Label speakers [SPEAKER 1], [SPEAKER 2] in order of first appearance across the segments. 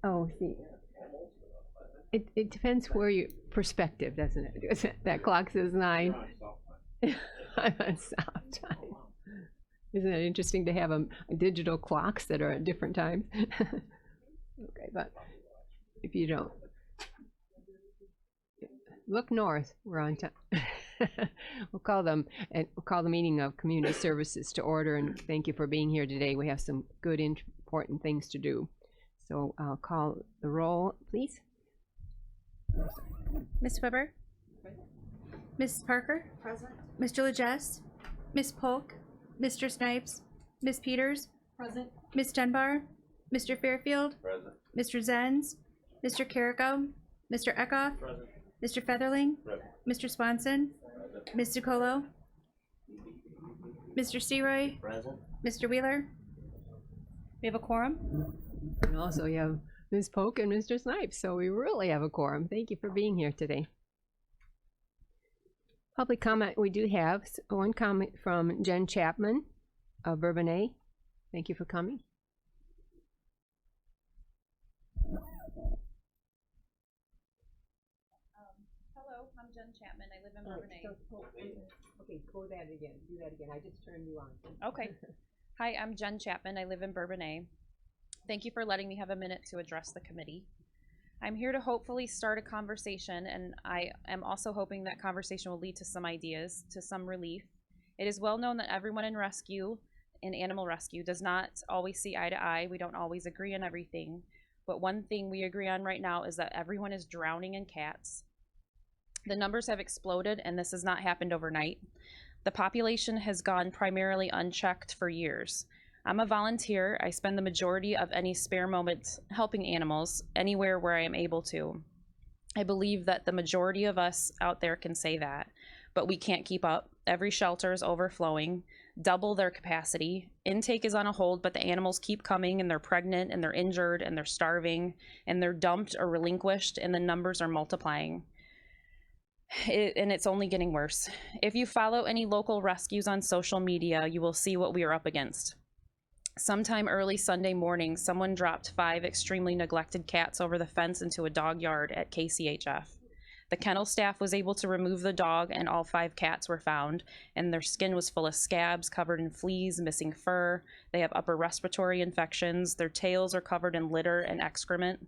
[SPEAKER 1] Oh, see, it depends where your perspective, doesn't it? That clock says 9. I'm on stop time. Isn't it interesting to have digital clocks that are at different times? Okay, but if you don't look north, we're on time. We'll call the meeting of Community Services to order, and thank you for being here today. We have some good, important things to do. So I'll call the roll, please.
[SPEAKER 2] Ms. Weber? Ms. Parker? Present. Mr. Legess? Ms. Polk? Mr. Snipes? Ms. Peters? Present. Ms. Dunbar? Mr. Fairfield?
[SPEAKER 3] Present.
[SPEAKER 2] Mr. Zenz? Mr. Carrico? Mr. Eckhoff?
[SPEAKER 3] Present.
[SPEAKER 2] Mr. Featherling?
[SPEAKER 3] Present.
[SPEAKER 2] Mr. Swanson?
[SPEAKER 3] Present.
[SPEAKER 2] Ms. DeColo? Mr. Seroy?
[SPEAKER 3] Present.
[SPEAKER 2] Mr. Wheeler? We have a quorum?
[SPEAKER 1] And also you have Ms. Polk and Mr. Snipes, so we really have a quorum. Thank you for being here today. Public comment, we do have one comment from Jen Chapman of Bourbonnais. Thank you for coming.
[SPEAKER 4] Hello, I'm Jen Chapman. I live in Bourbonnais.
[SPEAKER 1] Okay, go that again. Do that again. I just turned you on.
[SPEAKER 4] Okay. Hi, I'm Jen Chapman. I live in Bourbonnais. Thank you for letting me have a minute to address the committee. I'm here to hopefully start a conversation, and I am also hoping that conversation will lead to some ideas, to some relief. It is well known that everyone in rescue, in animal rescue, does not always see eye to eye. We don't always agree on everything. But one thing we agree on right now is that everyone is drowning in cats. The numbers have exploded, and this has not happened overnight. The population has gone primarily unchecked for years. I'm a volunteer. I spend the majority of any spare moments helping animals anywhere where I am able to. I believe that the majority of us out there can say that, but we can't keep up. Every shelter is overflowing, double their capacity. Intake is on a hold, but the animals keep coming, and they're pregnant, and they're injured, and they're starving, and they're dumped or relinquished, and the numbers are multiplying. And it's only getting worse. If you follow any local rescues on social media, you will see what we are up against. Sometime early Sunday morning, someone dropped 5 extremely neglected cats over the fence into a dog yard at KCHF. The kennel staff was able to remove the dog, and all 5 cats were found, and their skin was full of scabs, covered in fleas, missing fur. They have upper respiratory infections. Their tails are covered in litter and excrement.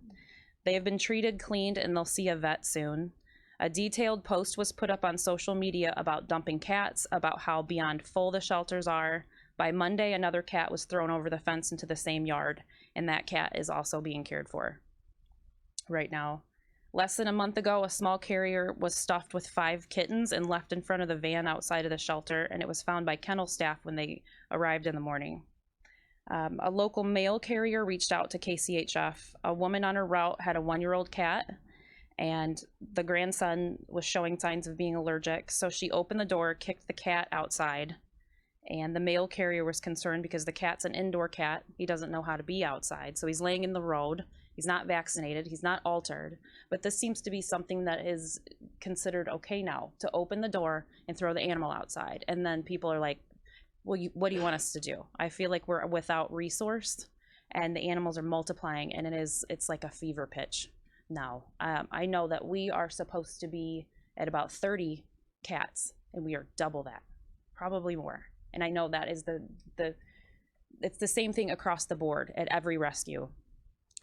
[SPEAKER 4] They have been treated, cleaned, and they'll see a vet soon. A detailed post was put up on social media about dumping cats, about how beyond full the shelters are. By Monday, another cat was thrown over the fence into the same yard, and that cat is also being cared for right now. Less than a month ago, a small carrier was stuffed with 5 kittens and left in front of the van outside of the shelter, and it was found by kennel staff when they arrived in the morning. A local mail carrier reached out to KCHF. A woman on her route had a 1-year-old cat, and the grandson was showing signs of being allergic, so she opened the door, kicked the cat outside. And the mail carrier was concerned because the cat's an indoor cat. He doesn't know how to be outside. So he's laying in the road. He's not vaccinated. He's not altered. But this seems to be something that is considered okay now, to open the door and throw the animal outside. And then people are like, well, what do you want us to do? I feel like we're without resource, and the animals are multiplying, and it's like a fever pitch now. I know that we are supposed to be at about 30 cats, and we are double that, probably more. And I know that is it's the same thing across the board at every rescue,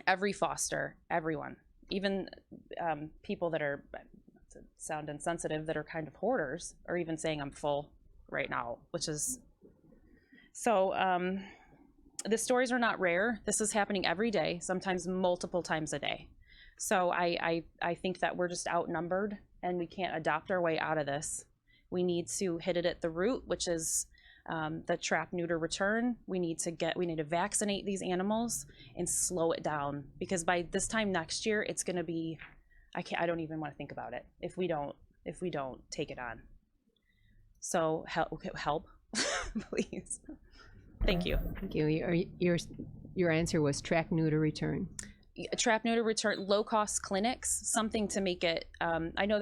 [SPEAKER 4] every foster, everyone, even people that are, to sound insensitive, that are kind of hoarders, are even saying I'm full right now, which is, so the stories are not rare. This is happening every day, sometimes multiple times a day. So I think that we're just outnumbered, and we can't adopt our way out of this. We need to hit it at the root, which is the trap, neuter, return. We need to vaccinate these animals and slow it down, because by this time next year, it's going to be, I don't even want to think about it if we don't take it on. So help, please. Thank you.
[SPEAKER 1] Thank you. Your answer was trap, neuter, return.
[SPEAKER 4] Trap, neuter, return, low cost clinics, something to make it. I know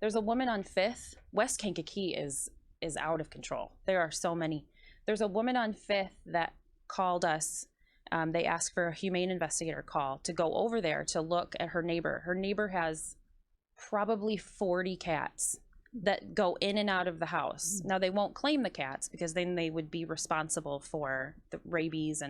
[SPEAKER 4] there's a woman on 5th. West Kankakee is out of control. There are so many. There's a woman on 5th that called us they ask for a humane investigator call to go over there to look at her neighbor. Her neighbor has probably 40 cats that go in and out of the house. Now they won't claim the cats because then they would be responsible for the rabies,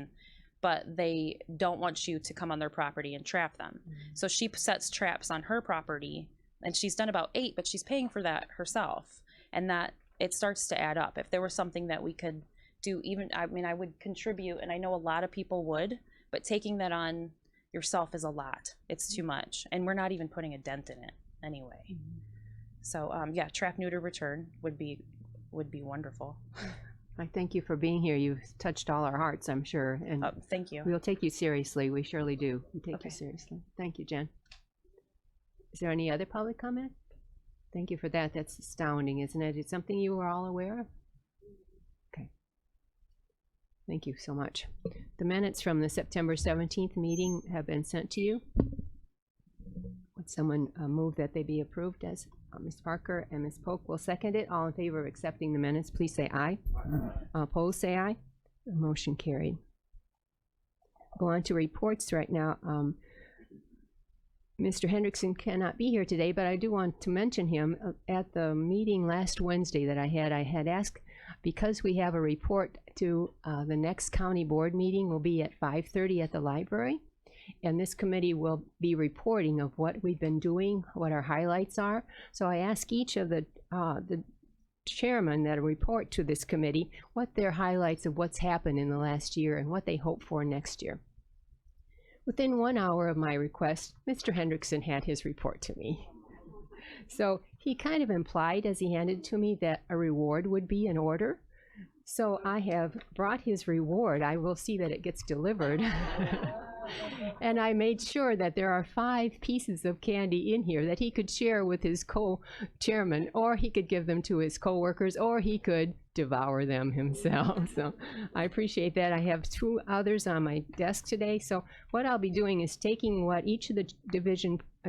[SPEAKER 4] but they don't want you to come on their property and trap them. So she sets traps on her property, and she's done about 8, but she's paying for that herself. And that it starts to add up. If there was something that we could do, I would contribute, and I know a lot of people would, but taking that on yourself is a lot. It's too much, and we're not even putting a dent in it anyway. So yeah, trap, neuter, return would be wonderful.
[SPEAKER 1] I thank you for being here. You've touched all our hearts, I'm sure, and
[SPEAKER 4] Thank you.
[SPEAKER 1] we'll take you seriously. We surely do. We take
[SPEAKER 4] Okay.
[SPEAKER 1] you seriously. Thank you, Jen. Is there any other public comment? Thank you for that. That's astounding, isn't it? It's something you were all aware of? Okay. Thank you so much. The minutes from the September 17th meeting have been sent to you. Would someone move that they be approved as Ms. Parker and Ms. Polk will second it? All in favor of accepting the minutes, please say aye. Opposed, say aye. The motion carried. Go on to reports right now. Mr. Hendrickson cannot be here today, but I do want to mention him. At the meeting last Wednesday that I had asked, because we have a report to the next county board meeting will be at 5:30 at the library. And this committee will be reporting of what we've been doing, what our highlights are. So I ask each of the chairmen that report to this committee what their highlights of what's happened in the last year and what they hope for next year. Within 1 hour of my request, Mr. Hendrickson had his report to me. So he kind of implied as he handed it to me that a reward would be in order. So I have brought his reward. I will see that it gets delivered. And I made sure that there are 5 pieces of candy in here that he could share with his co-chairman, or he could give them to his co-workers, or he could devour them himself. So I appreciate that. I have 2 others on my desk today. So what I'll be doing is taking what each of the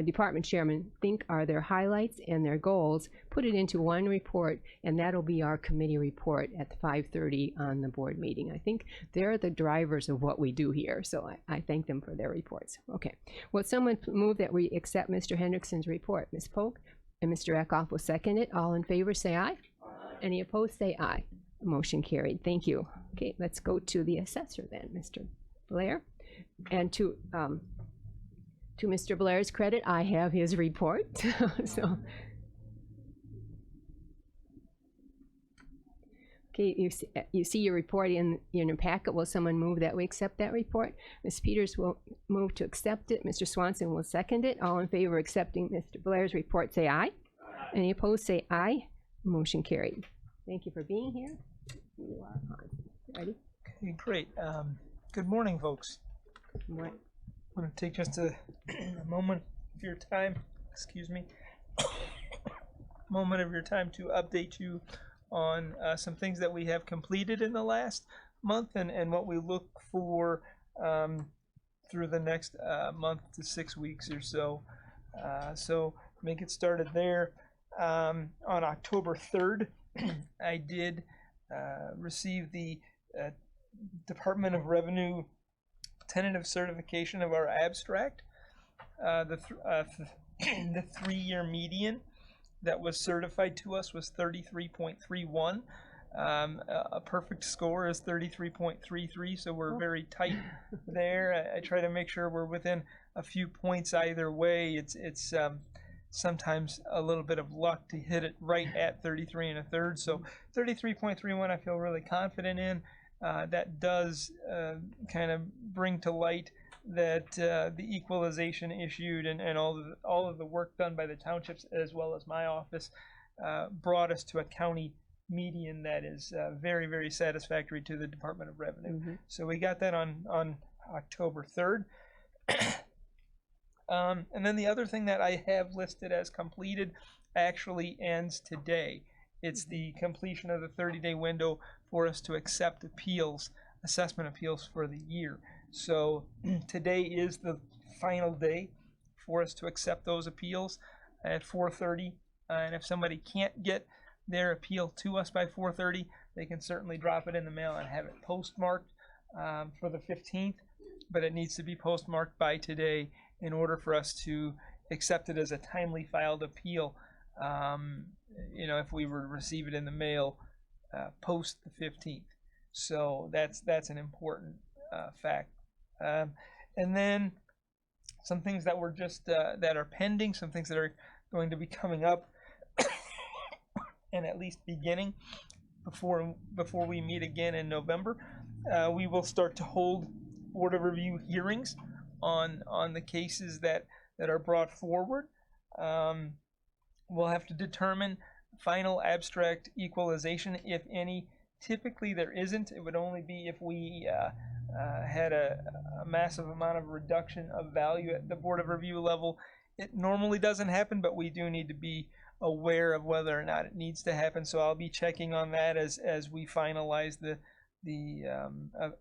[SPEAKER 1] department chairmen think are their highlights and their goals, put it into one report, and that'll be our committee report at 5:30 on the board meeting. I think they're the drivers of what we do here, so I thank them for their reports. Okay. Will someone move that we accept Mr. Hendrickson's report? Ms. Polk and Mr. Eckhoff will second it. All in favor, say aye. Any opposed, say aye. Motion carried. Thank you. Okay, let's go to the assessor then, Mr. Blair. And to Mr. Blair's credit, I have his report. So, okay, you see your report in your packet. Will someone move that we accept that report? Ms. Peters will move to accept it. Mr. Swanson will second it. All in favor of accepting Mr. Blair's report, say aye. Any opposed, say aye. Motion carried. Thank you for being here. You are on. Ready?
[SPEAKER 3] Okay, great. Good morning, folks.
[SPEAKER 1] What?
[SPEAKER 3] I'm going to take just a moment of your time, moment of your time to update you on some things that we have completed in the last month and what we look for through the next month to 6 weeks or so. So let me get started there. On October 3rd, I did receive the Department of Revenue tentative certification of our abstract. The 3-year median that was certified to us was 33.31. A perfect score is 33.33, so we're very tight there. I try to make sure we're within a few points either way. It's sometimes a little bit of luck to hit it right at 33 1/3. So 33.31 I feel really confident in. That does kind of bring to light that the equalization issued and all of the work done by the townships as well as my office brought us to a county median that is very, very satisfactory to the Department of Revenue.
[SPEAKER 1] Mm-hmm.
[SPEAKER 3] So we got that on October 3rd. And then the other thing that I have listed as completed actually ends today. It's the completion of the 30-day window for us to accept assessment appeals for the year. So today is the final day for us to accept those appeals at 4:30. And if somebody can't get their appeal to us by 4:30, they can certainly drop it in the mail and have it postmarked for the 15th. but it needs to be postmarked by today in order for us to accept it as a timely filed appeal. If we were to receive it in the mail post the 15th. So that's an important fact. And then some things that were just that are pending, some things that are going to be coming up, and at least beginning before we meet again in November. We will start to hold Board of Review hearings on the cases that are brought forward. We'll have to determine final abstract equalization, if any. Typically there isn't. It would only be if we had a massive amount of reduction of value at the Board of Review level. It normally doesn't happen, but we do need to be aware of whether or not it needs to happen. So I'll be checking on that as we finalize the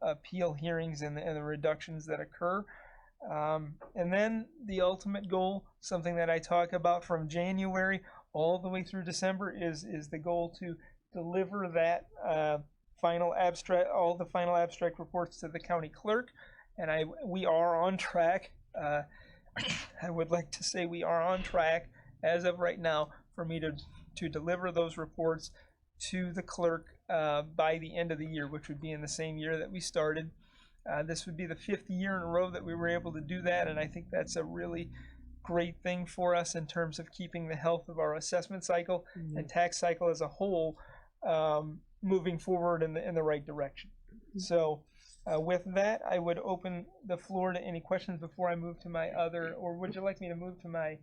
[SPEAKER 3] appeal hearings and the reductions that occur. And then the ultimate goal, something that I talk about from January all the way through December, is the goal to deliver that all the final abstract reports to the county clerk. And we are on track. I would like to say we are on track as of right now for me to deliver those reports to the clerk by the end of the year, which would be in the same year that we started. This would be the 5th year in a row that we were able to do that, and I think that's a really great thing for us in terms of keeping the health of our assessment cycle and tax cycle as a whole moving forward in the right direction. So with that, I would open the floor to any questions before I move to my other, or would you like me to move to my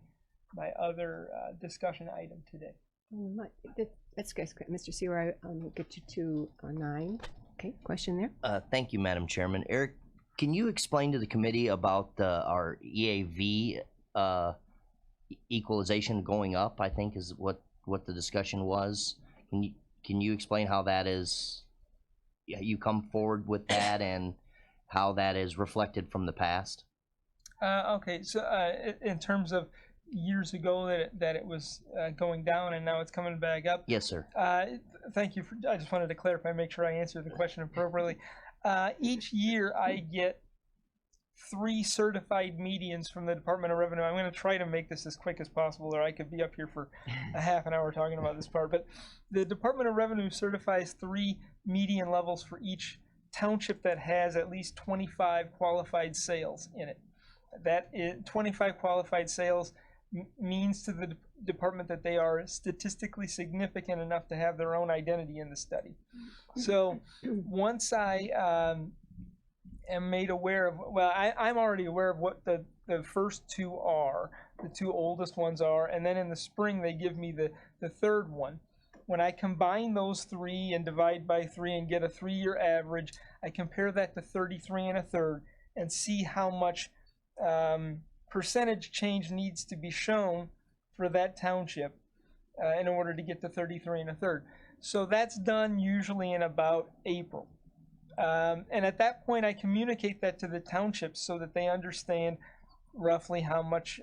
[SPEAKER 3] other discussion item today?
[SPEAKER 1] That's good. Mr. Sewer, I'll get you to 9. Okay, question there?
[SPEAKER 5] Thank you, Madam Chairman. Eric, can you explain to the committee about our EAV equalization going up, I think is what the discussion was. Can you explain how that is, you come forward with that and how that is reflected from the past?
[SPEAKER 3] Okay, so in terms of years ago that it was going down and now it's coming back up.
[SPEAKER 5] Yes, sir.
[SPEAKER 3] Thank you. I just wanted to clarify, make sure I answered the question appropriately. Each year I get 3 certified medians from the Department of Revenue. I'm going to try to make this as quick as possible, or I could be up here for a half an hour talking about this part. But the Department of Revenue certifies 3 median levels for each township that has at least 25 qualified sales in it. That is 25 qualified sales means to the department that they are statistically significant enough to have their own identity in the study. So once I am made aware of, well, I'm already aware of what the first 2 are, the 2 oldest ones are, and then in the spring they give me the third one. When I combine those 3 and divide by 3 and get a 3-year average, I compare that to 33 1/3 and see how much percentage change needs to be shown for that township in order to get to 33 1/3. So that's done usually in about April. And at that point, I communicate that to the townships so that they understand roughly how much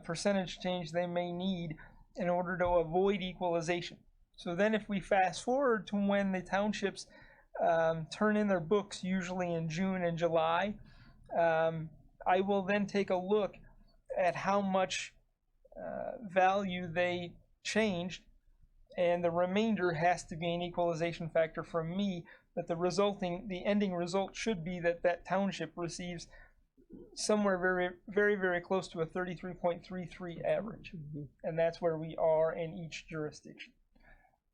[SPEAKER 3] percentage change they may need in order to avoid equalization. So then if we fast forward to when the townships turn in their books, usually in June and July, I will then take a look at how much value they changed, and the remainder has to be an equalization factor from me, that the ending result should be that township receives somewhere very, very, very close to a 33.33 average. And that's where we are in each jurisdiction.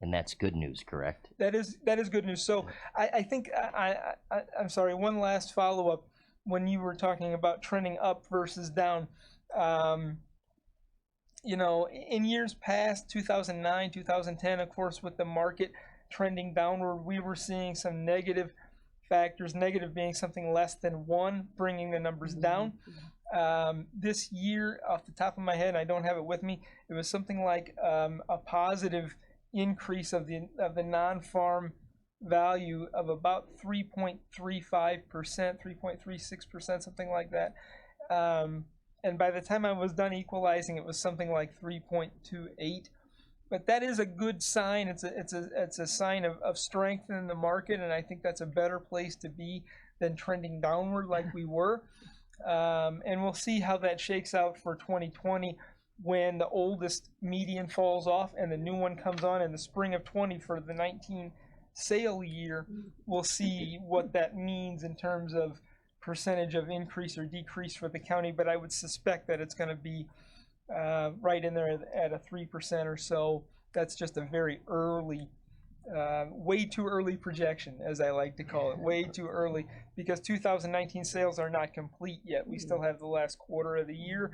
[SPEAKER 5] And that's good news, correct?
[SPEAKER 3] That is good news. So I think, I'm sorry, one last follow-up. When you were talking about trending up versus down, in years past, 2009, 2010, of course, with the market trending downward, we were seeing some negative factors, negative being something less than 1, bringing the numbers down. This year, off the top of my head, I don't have it with me, it was something like a positive increase of the non-farm value of about 3.35%, 3.36%, something like that. And by the time I was done equalizing, it was something like 3.28. but that is a good sign. It's a sign of strength in the market, and I think that's a better place to be than trending downward like we were. And we'll see how that shakes out for 2020 when the oldest median falls off and the new one comes on in the spring of 20 for the 19 sale year. We'll see what that means in terms of percentage of increase or decrease for the county, but I would suspect that it's going to be right in there at a 3% or so. That's just a very early, way too early projection, as I like to call it, way too early, because 2019 sales are not complete yet. We still have the last quarter of the year,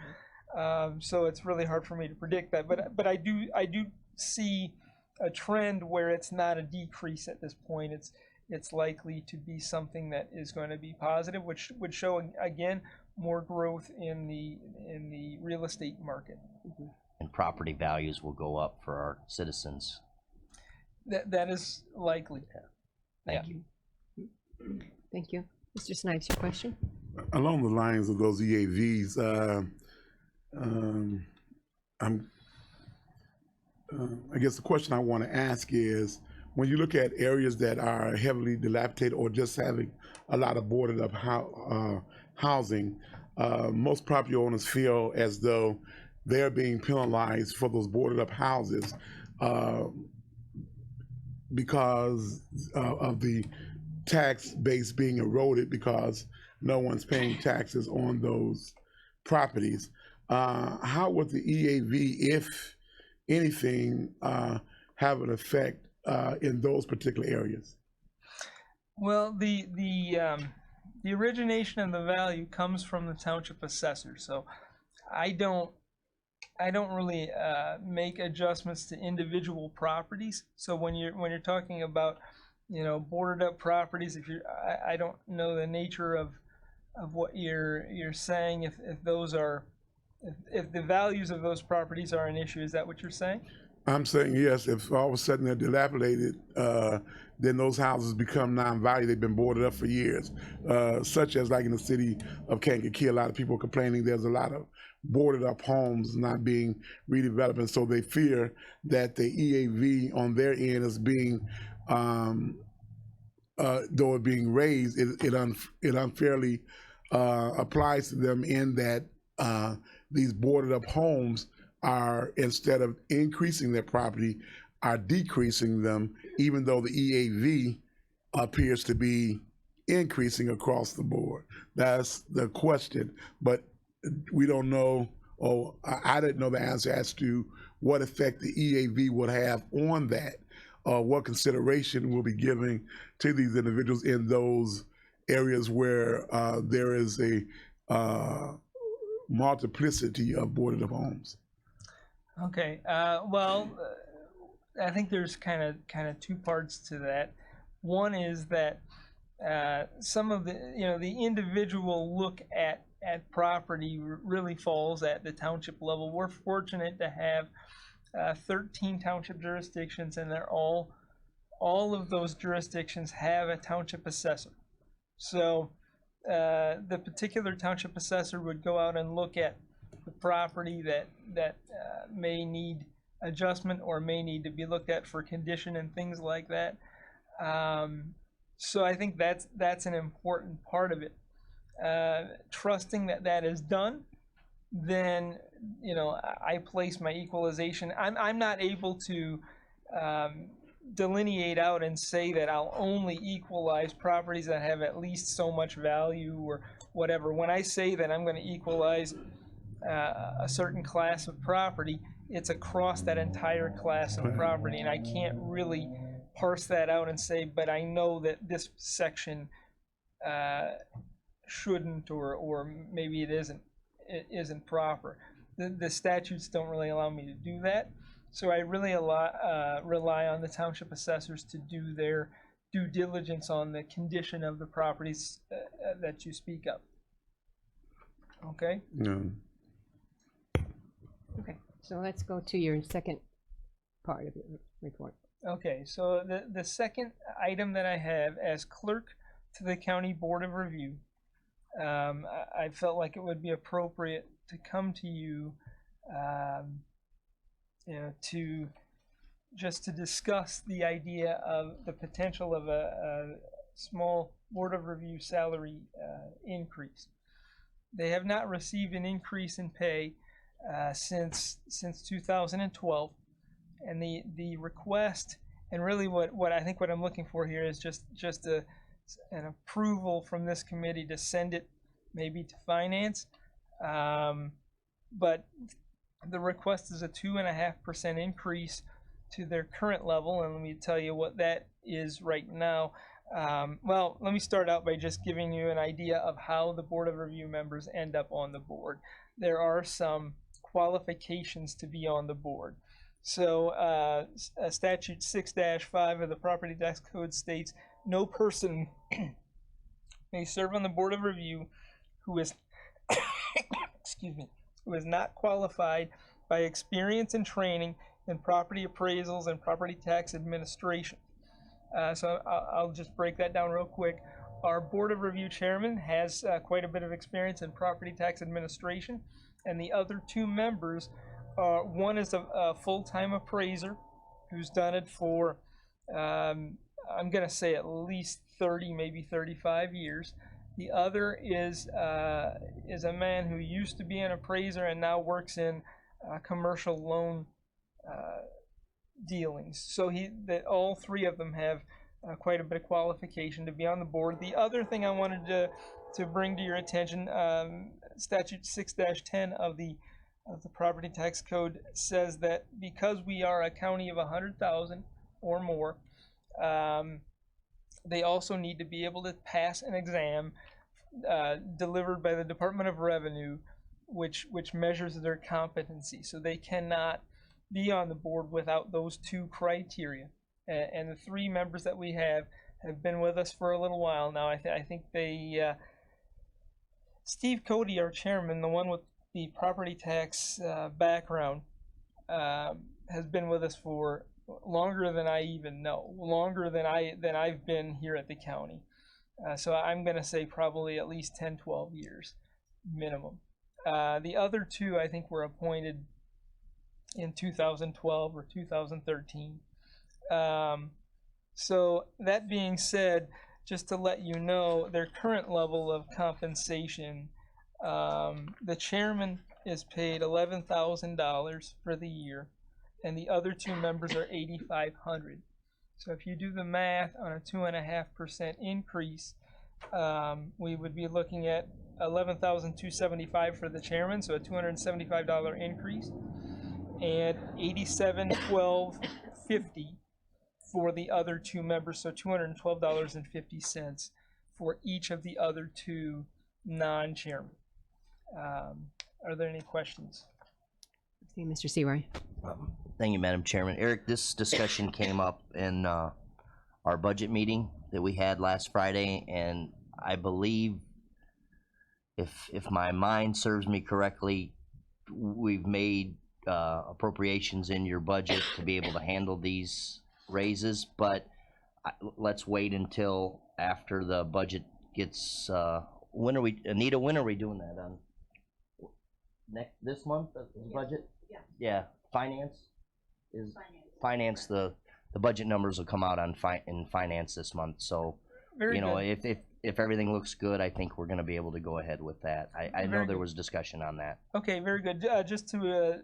[SPEAKER 3] so it's really hard for me to predict that. But I do see a trend where it's not a decrease at this point. It's likely to be something that is going to be positive, which would show again more growth in the real estate market.
[SPEAKER 5] And property values will go up for our citizens.
[SPEAKER 3] That is likely.
[SPEAKER 5] Yeah.
[SPEAKER 1] Thank you. Mr. Snipes, your question?
[SPEAKER 6] Along the lines of those EAVs, I guess the question I want to ask is, when you look at areas that are heavily dilapidated or just having a lot of boarded up housing, most property owners feel as though they're being penalized for those boarded up houses because of the tax base being eroded because no one's paying taxes on those properties. How would the EAV, if anything, have an effect in those particular areas?
[SPEAKER 3] Well, the origination of the value comes from the township assessor, so I don't really make adjustments to individual properties. So when you're talking about, you know, boarded up properties, I don't know the nature of what you're saying. If those are, if the values of those properties are an issue, is that what you're saying?
[SPEAKER 6] I'm saying yes. If all of a sudden they're dilapidated, then those houses become non-value. They've been boarded up for years, such as like in the city of Kankakee. A lot of people are complaining there's a lot of boarded up homes not being redeveloped, and so they fear that the EAV on their end is being, though it being raised, it unfairly applies to them in that these boarded up homes are, instead of increasing their property, are decreasing them, even though the EAV appears to be increasing across the board. That's the question, but we don't know, or I didn't know the answer as to what effect the EAV would have on that, what consideration we'll be giving to these individuals in those areas where there is a multiplicity of boarded up homes.
[SPEAKER 3] Okay. Well, I think there's kind of two parts to that. One is that some of the individual look at property really falls at the township level. We're fortunate to have 13 township jurisdictions, and they're all of those jurisdictions have a township assessor. So the particular township assessor would go out and look at the property that may need adjustment or may need to be looked at for condition and things like that. So I think that's an important part of it. Trusting that is done, then I place my equalization. I'm not able to delineate out and say that I'll only equalize properties that have at least so much value or whatever. When I say that I'm going to equalize a certain class of property, it's across that entire class of property, and I can't really parse that out and say, but I know that this section shouldn't, or maybe it isn't proper. The statutes don't really allow me to do that, so I really rely on the township assessors to do their due diligence on the condition of the properties that you speak of. Okay?
[SPEAKER 6] Yeah.
[SPEAKER 1] Okay, so let's go to your second part of your report.
[SPEAKER 3] Okay, so the second item that I have as clerk to the County Board of Review, I felt like it would be appropriate to come to you, to just to discuss the idea of the potential of a small Board of Review salary increase. They have not received an increase in pay since 2012, and the request, and really what I think what I'm looking for here is just an approval from this committee to send it maybe to finance, but the request is a 2.5% increase to their current level, and let me tell you what that is right now. Well, let me start out by just giving you an idea of how the Board of Review members end up on the board. There are some qualifications to be on the board. So statute 6-5 of the Property Tax Code states, no person may serve on the Board of Review who is excuse me, who is not qualified by experience and training in property appraisals and property tax administration. So I'll just break that down real quick. Our Board of Review chairman has quite a bit of experience in property tax administration, and the other two members, one is a full-time appraiser who's done it for, I'm going to say at least 30, maybe 35 years. The other is a man who used to be an appraiser and now works in commercial loan dealings. So all three of them have quite a bit of qualification to be on the board. The other thing I wanted to bring to your attention, statute 6-10 of the Property Tax Code says that because we are a county of 100,000 or more, they also need to be able to pass an exam delivered by the Department of Revenue, which measures their competency. So they cannot be on the board without those two criteria. And the three members that we have been with us for a little while now. I think they, Steve Cody, our chairman, the one with the property tax background, has been with us for longer than I even know, longer than I've been here at the county. So I'm going to say probably at least 10, 12 years minimum. The other two I think were appointed in 2012 or 2013. So that being said, just to let you know their current level of compensation, the chairman is paid $11,000 for the year, and the other two members are $8,500. So if you do the math on a 2.5% increase, we would be looking at $11,275 for the chairman, so a $275 increase, and $87,1250 for the other two members, so $212.50 for each of the other two non-chairmen. Are there any questions?
[SPEAKER 1] See, Mr. Searoy.
[SPEAKER 5] Thank you, Madam Chairman. Eric, this discussion came up in our budget meeting that we had last Friday, and I believe, if my mind serves me correctly, we've made appropriations in your budget to be able to handle these raises, but let's wait until after the budget gets, when are we, Anita, when are we doing that on? This month, the budget? Yeah, finance? Finance, the budget numbers will come out in finance this month, so,
[SPEAKER 3] Very
[SPEAKER 5] you know,
[SPEAKER 3] good.
[SPEAKER 5] if everything looks good, I think we're gonna be able to go ahead with that. I know
[SPEAKER 3] Very
[SPEAKER 5] there
[SPEAKER 3] good.
[SPEAKER 5] was discussion on that.
[SPEAKER 3] Okay, very good. Just to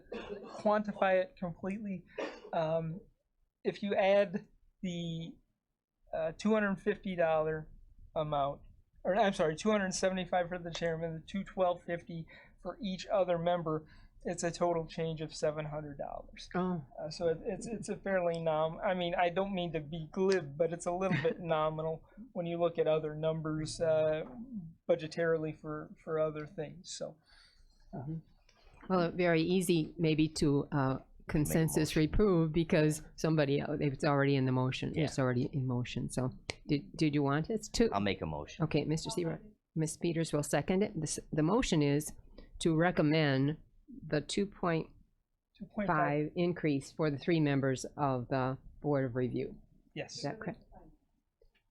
[SPEAKER 3] quantify it completely, if you add the $250 amount, or I'm sorry, $275 for the chairman, the $212.50 for each other member, it's a total change of $700.
[SPEAKER 1] Oh,
[SPEAKER 3] So it's a fairly I mean, I don't mean to be glib, but it's a little bit nominal when you look at other numbers budgetarily for other things. So.
[SPEAKER 1] well, very easy maybe to consensus reprove because somebody else, it's already in the motion.
[SPEAKER 5] Yeah.
[SPEAKER 1] It's already in motion. So did you want it to?
[SPEAKER 5] I'll make a motion.
[SPEAKER 1] Okay, Mr. Searoy. Ms. Peters will second it. The motion is to recommend the 2.5 increase for the three members of the Board of Review.
[SPEAKER 3] Yes.
[SPEAKER 1] Is that correct?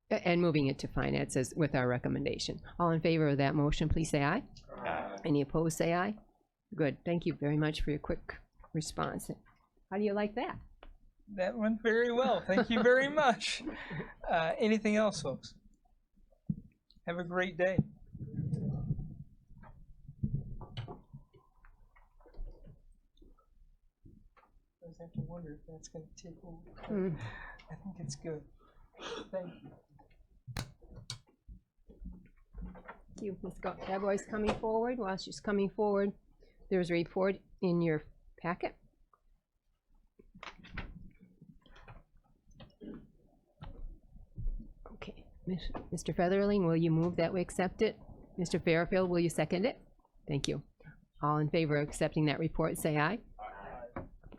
[SPEAKER 1] And moving it to finance as with our recommendation. All in favor of that motion, please say aye.
[SPEAKER 5] Aye.
[SPEAKER 1] Any opposed, say aye. Good. Thank you very much for your quick response. How do you like that?
[SPEAKER 3] That went very well. Thank you very much. Anything else, folks? Have a great day. I always have to wonder if that's going to take over.
[SPEAKER 1] Mm.
[SPEAKER 3] I think it's good. Thank you.
[SPEAKER 1] You, Ms. Daboy's coming forward. While she's coming forward, there's a report in your packet. Okay, Mr. Featherling, will you move that we accept it? Mr. Fairfield, will you second it? Thank you. All in favor of accepting that report, say aye.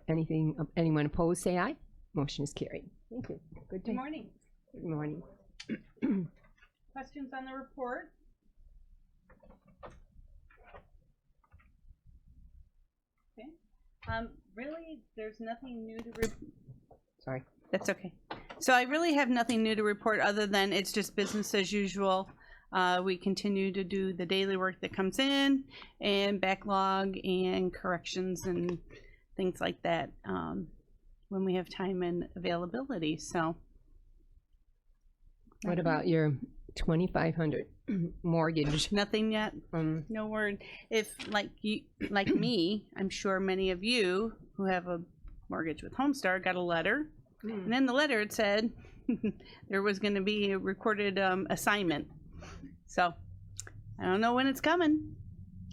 [SPEAKER 1] Anyone opposed, say aye. Motion is carried. Thank you. Good day.
[SPEAKER 7] Good morning.
[SPEAKER 1] Good morning.
[SPEAKER 7] Questions on the report? Okay. Really, there's nothing new to
[SPEAKER 1] Sorry.
[SPEAKER 7] That's okay. So I really have nothing new to report other than it's just business as usual. We continue to do the daily work that comes in and backlog and corrections and things like that when we have time and availability. So
[SPEAKER 1] What about your 2,500 mortgage?
[SPEAKER 7] nothing yet.
[SPEAKER 1] From
[SPEAKER 7] No word. If like you, like me, I'm sure many of you who have a mortgage with Homestar got a letter, and in the letter it said there was going to be a recorded assignment. So I don't know when it's coming.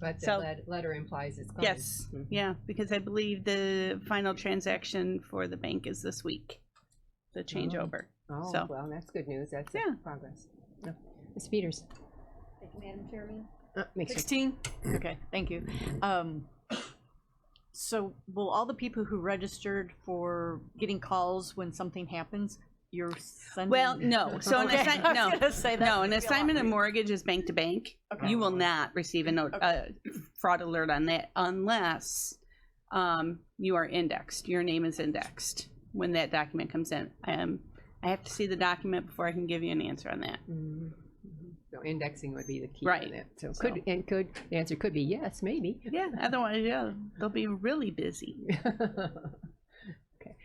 [SPEAKER 1] But the
[SPEAKER 7] So-
[SPEAKER 1] letter implies it's coming.
[SPEAKER 7] Yes,
[SPEAKER 1] Mhm.
[SPEAKER 7] yeah, because I believe the final transaction for the bank is this week, the changeover.
[SPEAKER 1] Oh,
[SPEAKER 7] So-
[SPEAKER 1] well, that's good news. That's
[SPEAKER 7] Yeah.
[SPEAKER 1] progress. No. Ms. Peters.
[SPEAKER 8] Thank you, Madam Chairman.
[SPEAKER 1] Makes sense.
[SPEAKER 8] 16? Okay, thank you. So will all the people who registered for getting calls when something happens, you're sending?
[SPEAKER 7] Well, no. So an
[SPEAKER 8] Okay,
[SPEAKER 7] assi-
[SPEAKER 8] I was
[SPEAKER 7] no,
[SPEAKER 8] gonna say that
[SPEAKER 7] no,
[SPEAKER 8] would
[SPEAKER 7] an
[SPEAKER 8] be a lot
[SPEAKER 7] assignment of
[SPEAKER 8] easier.
[SPEAKER 7] mortgage is bank to bank.
[SPEAKER 8] Okay.
[SPEAKER 7] You will not receive a fraud alert on that unless you are indexed. Your name is indexed when that document comes in. I have to see the document before I can give you an answer on that.
[SPEAKER 1] Mhm. So indexing would be the key.
[SPEAKER 7] Right.
[SPEAKER 1] On that. So
[SPEAKER 7] So-
[SPEAKER 1] the answer could be yes, maybe.
[SPEAKER 7] Yeah. Otherwise, yeah, they'll be really busy.
[SPEAKER 1] Okay.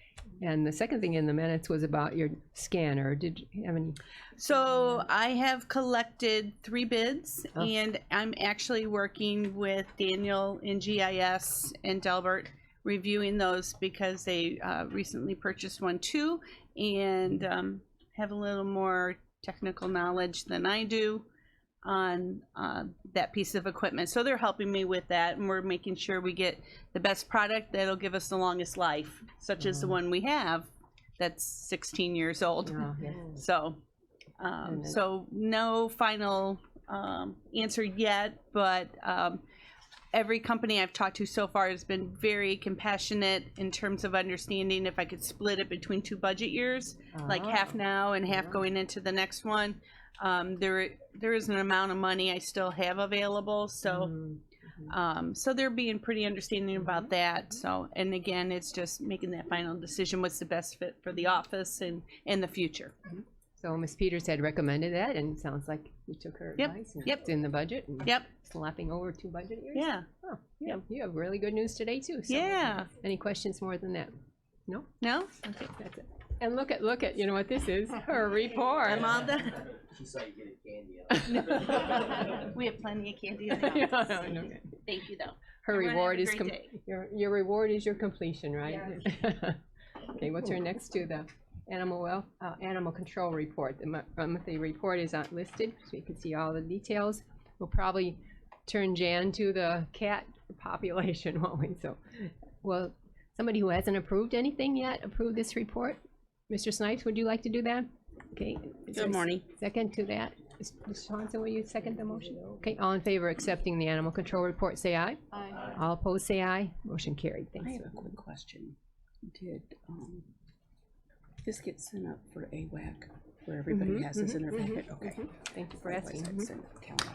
[SPEAKER 1] And the second thing in the minutes was about your scanner. Did you have any?
[SPEAKER 7] So I have collected 3 bids,
[SPEAKER 1] Oh.
[SPEAKER 7] and I'm actually working with Daniel in GIS and Delbert reviewing those because they recently purchased one too, and have a little more technical knowledge than I do on that piece of equipment. So they're helping me with that, and we're making sure we get the best product that'll give us the longest life, such as the one we have that's 16 years old.
[SPEAKER 1] Oh, yes.
[SPEAKER 7] So,
[SPEAKER 1] And then-
[SPEAKER 7] so no final answer yet, but every company I've talked to so far has been very compassionate in terms of understanding if I could split it between 2 budget years, like half
[SPEAKER 1] Ah.
[SPEAKER 7] now and half going into the next one. There is an amount of money I still have available, so
[SPEAKER 1] Mm.
[SPEAKER 7] so they're being pretty understanding about that. So, and again, it's just making that final decision what's the best fit for the office and in the future.
[SPEAKER 1] So Ms. Peters had recommended that, and it sounds like you took her
[SPEAKER 7] Yep,
[SPEAKER 1] advice. And
[SPEAKER 7] yep.
[SPEAKER 1] It's in the budget. And
[SPEAKER 7] Yep.
[SPEAKER 1] Slapping over 2 budget years.
[SPEAKER 7] Yeah.
[SPEAKER 1] Oh, yeah. You have really good news today too. So
[SPEAKER 7] Yeah.
[SPEAKER 1] Any questions more than that? No.
[SPEAKER 7] No?
[SPEAKER 1] Okay, that's it. And look at, you know what this is? Her report.
[SPEAKER 7] I'm all done.
[SPEAKER 5] She saw you get candy.
[SPEAKER 7] We have plenty of candy in the
[SPEAKER 1] Yeah,
[SPEAKER 7] house.
[SPEAKER 1] no, no.
[SPEAKER 7] Thank you, though.
[SPEAKER 1] Her
[SPEAKER 7] Everyone have
[SPEAKER 1] reward
[SPEAKER 7] a
[SPEAKER 1] is
[SPEAKER 7] great day.
[SPEAKER 1] your reward is your completion, right? Okay, we'll turn next to the animal control report. The monthly report is not listed, so you can see all the details. We'll probably turn Jan to the cat population, won't we? So, well, somebody who hasn't approved anything yet, approve this report. Mr. Snipes, would you like to do that? Okay. Is there
[SPEAKER 7] Good
[SPEAKER 1] a
[SPEAKER 7] morning.
[SPEAKER 1] Second to that. Ms. Johnson, will you second the motion? Okay, all in favor of accepting the animal control report, say aye.
[SPEAKER 8] Aye.
[SPEAKER 1] All opposed, say aye. Motion carried.
[SPEAKER 9] I
[SPEAKER 1] Thanks.
[SPEAKER 9] have a quick question. Did this get sent up for AWAC, where everybody has this in their packet? Okay.
[SPEAKER 1] Thank you for
[SPEAKER 9] Otherwise,
[SPEAKER 1] asking.
[SPEAKER 9] I'd
[SPEAKER 1] Mhm.
[SPEAKER 9] send it to Kelly.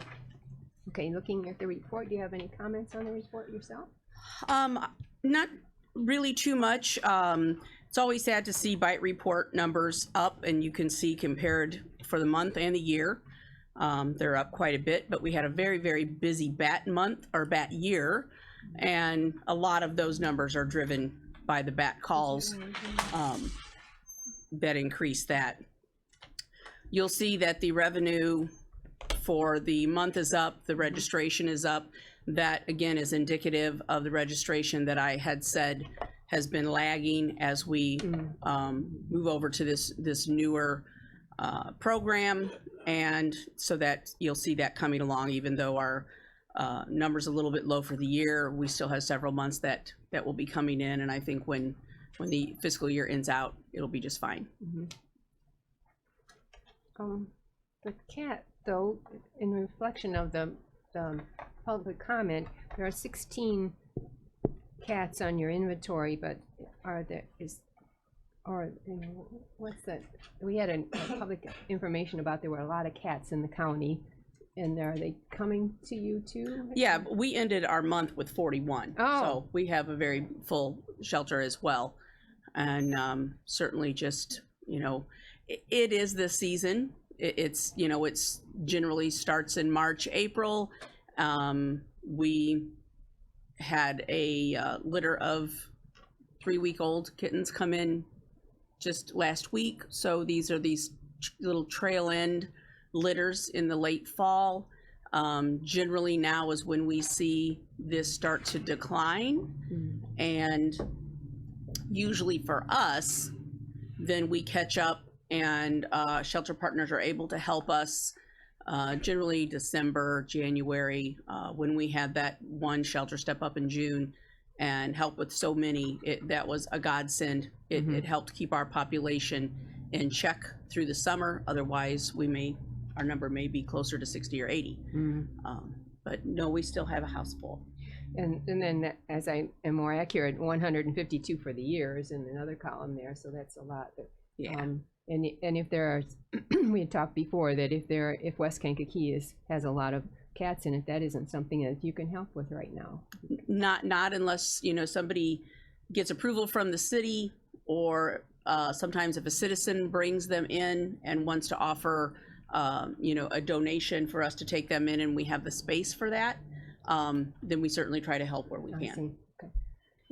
[SPEAKER 1] Okay, looking at the report, do you have any comments on the report yourself?
[SPEAKER 9] Not really too much. It's always sad to see bite report numbers up, and you can see compared for the month and the year, they're up quite a bit. But we had a very, very busy bat month or bat year, and a lot of those numbers are driven by the bat calls that increase that. You'll see that the revenue for the month is up, the registration is up. That again is indicative of the registration that I had said has been lagging as we move over to this newer program, and so that you'll see that coming along. Even though our number's a little bit low for the year, we still have several months that will be coming in, and I think when the fiscal year ends out, it'll be just fine.
[SPEAKER 1] The cat, though, in reflection of the public comment, there are 16 cats on your inventory, but what's that? We had a public information about there were a lot of cats in the county, and are they coming to you too?
[SPEAKER 9] Yeah, we ended our month with 41.
[SPEAKER 1] Oh.
[SPEAKER 9] So we have a very full shelter as well. And certainly just, it is the season. It's generally starts in March, April. We had a litter of 3-week-old kittens come in just last week. So these are these little trail end litters in the late fall. Generally now is when we see this start to decline. And usually for us, then we catch up, and shelter partners are able to help us generally December, January, when we had that one shelter step up in June and help with so many. That was a godsend. It helped keep our population in check through the summer. Otherwise, our number may be closer to 60 or 80. But no, we still have a house full.
[SPEAKER 1] And then, as I am more accurate, 152 for the year is in another column there, so that's a lot. But,
[SPEAKER 9] Yeah.
[SPEAKER 1] And if there are, we had talked before that if West Kankakee has a lot of cats in it, that isn't something that you can help with right now.
[SPEAKER 9] Not unless somebody gets approval from the city, or sometimes if a citizen brings them in and wants to offer a donation for us to take them in, and we have the space for that, then we certainly try to help where we
[SPEAKER 1] I
[SPEAKER 9] can.
[SPEAKER 1] see. Okay.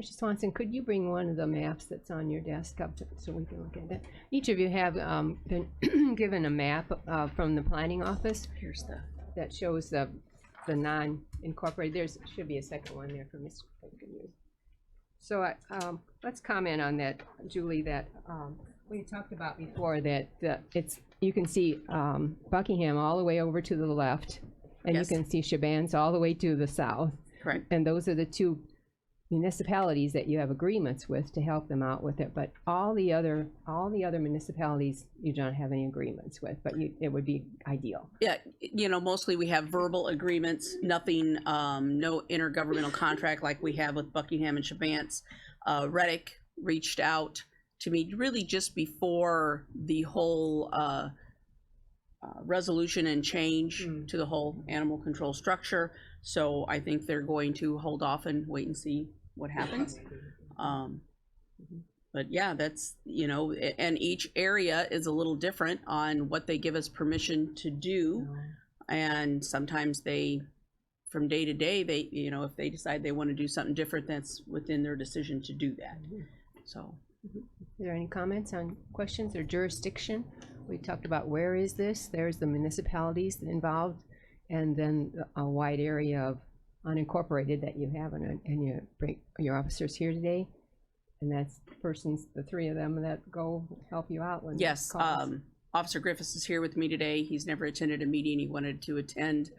[SPEAKER 1] Mr. Swanson, could you bring one of the maps that's on your desk up so we can look at that? Each of you have been given a map from the planning office
[SPEAKER 9] Here's the
[SPEAKER 1] that shows the non-incorporated. There should be a second one there for Mr. Pinkham. So let's comment on that, Julie, that we talked about before, that you can see Buckingham all the way over to the left, and
[SPEAKER 9] Yes.
[SPEAKER 1] you can see Shabans all the way to the south.
[SPEAKER 9] correct.
[SPEAKER 1] And those are the two municipalities that you have agreements with to help them out with it. But all the other municipalities you don't have any agreements with, but it would be ideal.
[SPEAKER 9] Yeah, mostly we have verbal agreements, nothing, no intergovernmental contract like we have with Buckingham and Shabance. Reddick reached out to me really just before the whole resolution and change to the whole animal control structure. So I think they're going to hold off and wait and see what happens. But yeah, that's, and each area is a little different on what they give us permission to do. And sometimes from day to day, if they decide they want to do something different, that's within their decision to do that. So.
[SPEAKER 1] Are there any comments on questions or jurisdiction? We talked about where is this? There's the municipalities involved, and then a wide area of unincorporated that you have, and you bring your officers here today. And that's the three of them that go help you out when
[SPEAKER 9] Yes,
[SPEAKER 1] calls.
[SPEAKER 9] Officer Griffiths is here with me today. He's never attended a meeting. He wanted to attend,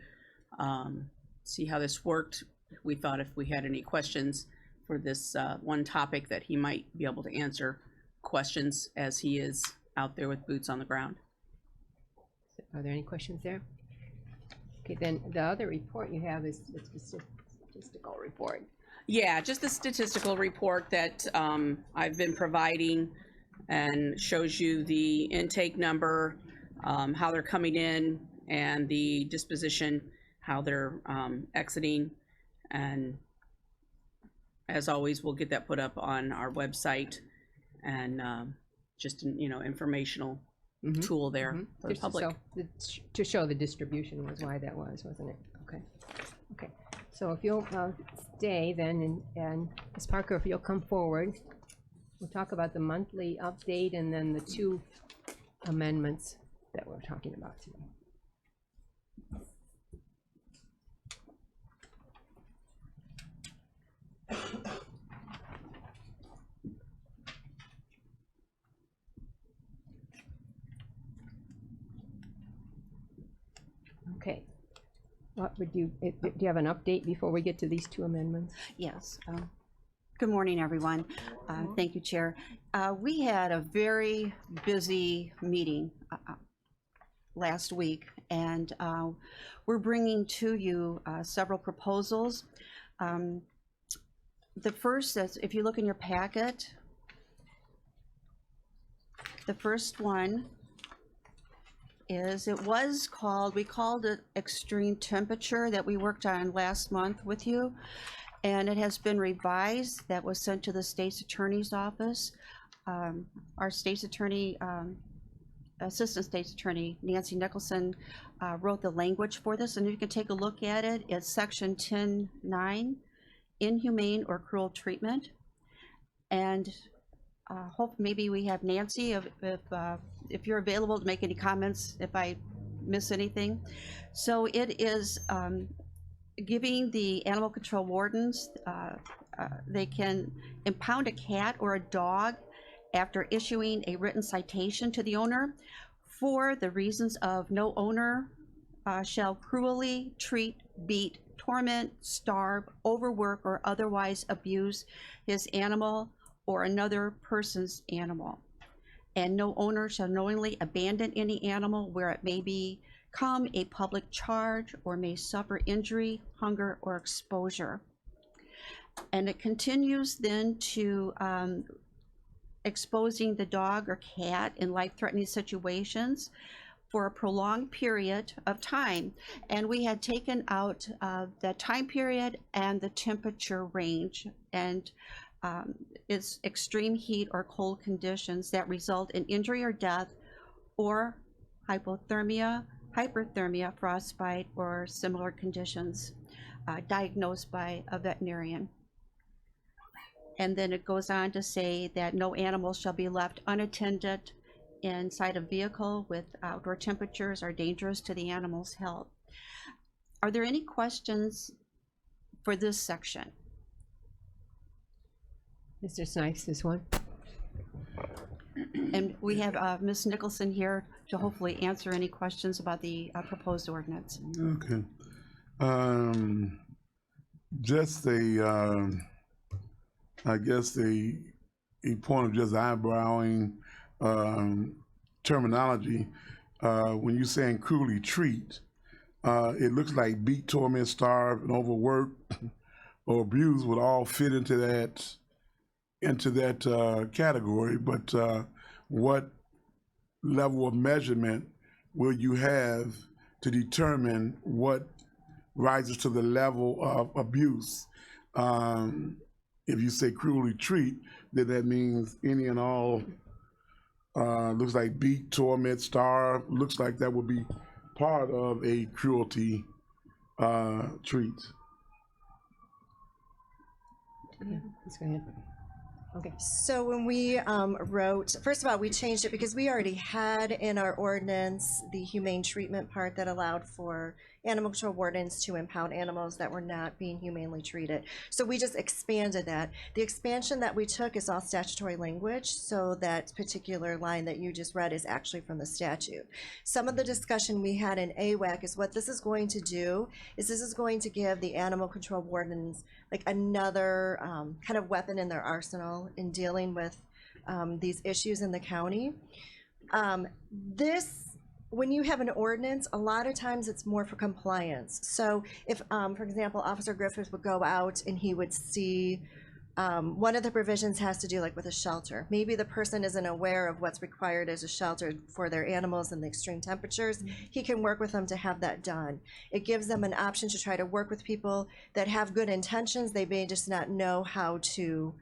[SPEAKER 9] see how this worked. We thought if we had any questions for this one topic that he might be able to answer questions as he is out there with boots on the ground.
[SPEAKER 1] Are there any questions there? Okay, then the other report you have is the statistical report.
[SPEAKER 9] Yeah, just the statistical report that I've been providing, and shows you the intake number, how they're coming in, and the disposition, how they're exiting. And as always, we'll get that put up on our website, and just an informational tool there for the
[SPEAKER 1] Just
[SPEAKER 9] public.
[SPEAKER 1] to show the distribution was why that was, wasn't it? Okay. So if you'll stay then, and Ms. Parker, if you'll come forward, we'll talk about the monthly update and then the 2 amendments that we're talking about today. Okay. What would you, do you have an update before we get to these 2 amendments?
[SPEAKER 10] Yes. Good morning, everyone. Thank you, Chair. We had a very busy meeting last week, and we're bringing to you several proposals. The first is, if you look in your packet, the first one is, we called it extreme temperature, that we worked on last month with you, and it has been revised. That was sent to the state's attorney's office. Our state's attorney, assistant state's attorney, Nancy Nicholson, wrote the language for this, and you can take a look at it. It's section 10.9, inhumane or cruel treatment. And hope maybe we have Nancy, if you're available, to make any comments if I miss anything. So it is giving the animal control wardens, they can impound a cat or a dog after issuing a written citation to the owner for the reasons of no owner shall cruelly treat, beat, torment, starve, overwork, or otherwise abuse his animal or another person's animal. And no owner shall knowingly abandon any animal where it may become a public charge or may suffer injury, hunger, or exposure. And it continues then to exposing the dog or cat in life-threatening situations for a prolonged period of time. And we had taken out the time period and the temperature range, and it's extreme heat or cold conditions that result in injury or death, or hypothermia, hyperthermia, frostbite, or similar conditions diagnosed by a veterinarian. And then it goes on to say that no animal shall be left unattended inside a vehicle with outdoor temperatures are dangerous to the animal's health. Are there any questions for this section?
[SPEAKER 1] Mr. Snipes, this one.
[SPEAKER 10] And we have Ms. Nicholson here to hopefully answer any questions about the proposed ordinance.
[SPEAKER 6] Okay. Just I guess a point of just eyebrowing terminology. When you're saying cruelly treat, it looks like beat, torment, starve, and overwork or abuse would all fit into that category. But what level of measurement will you have to determine what rises to the level of abuse? If you say cruelly treat, then that means any and all, looks like beat, torment, starve, looks like that would be part of a cruelty treat.
[SPEAKER 1] Let's go ahead. Okay.
[SPEAKER 11] So when we wrote, first of all, we changed it because we already had in our ordinance the humane treatment part that allowed for animal control wardens to impound animals that were not being humanely treated. So we just expanded that. The expansion that we took is all statutory language, so that particular line that you just read is actually from the statute. Some of the discussion we had in AWAC is what this is going to do is this is going to give the animal control wardens like another kind of weapon in their arsenal in dealing with these issues in the county. When you have an ordinance, a lot of times it's more for compliance. So if, for example, Officer Griffith would go out and he would see one of the provisions has to do like with a shelter. Maybe the person isn't aware of what's required as a shelter for their animals and the extreme temperatures. He can work with them to have that done. It gives them an option to try to work with people that have good intentions. They may just not know how to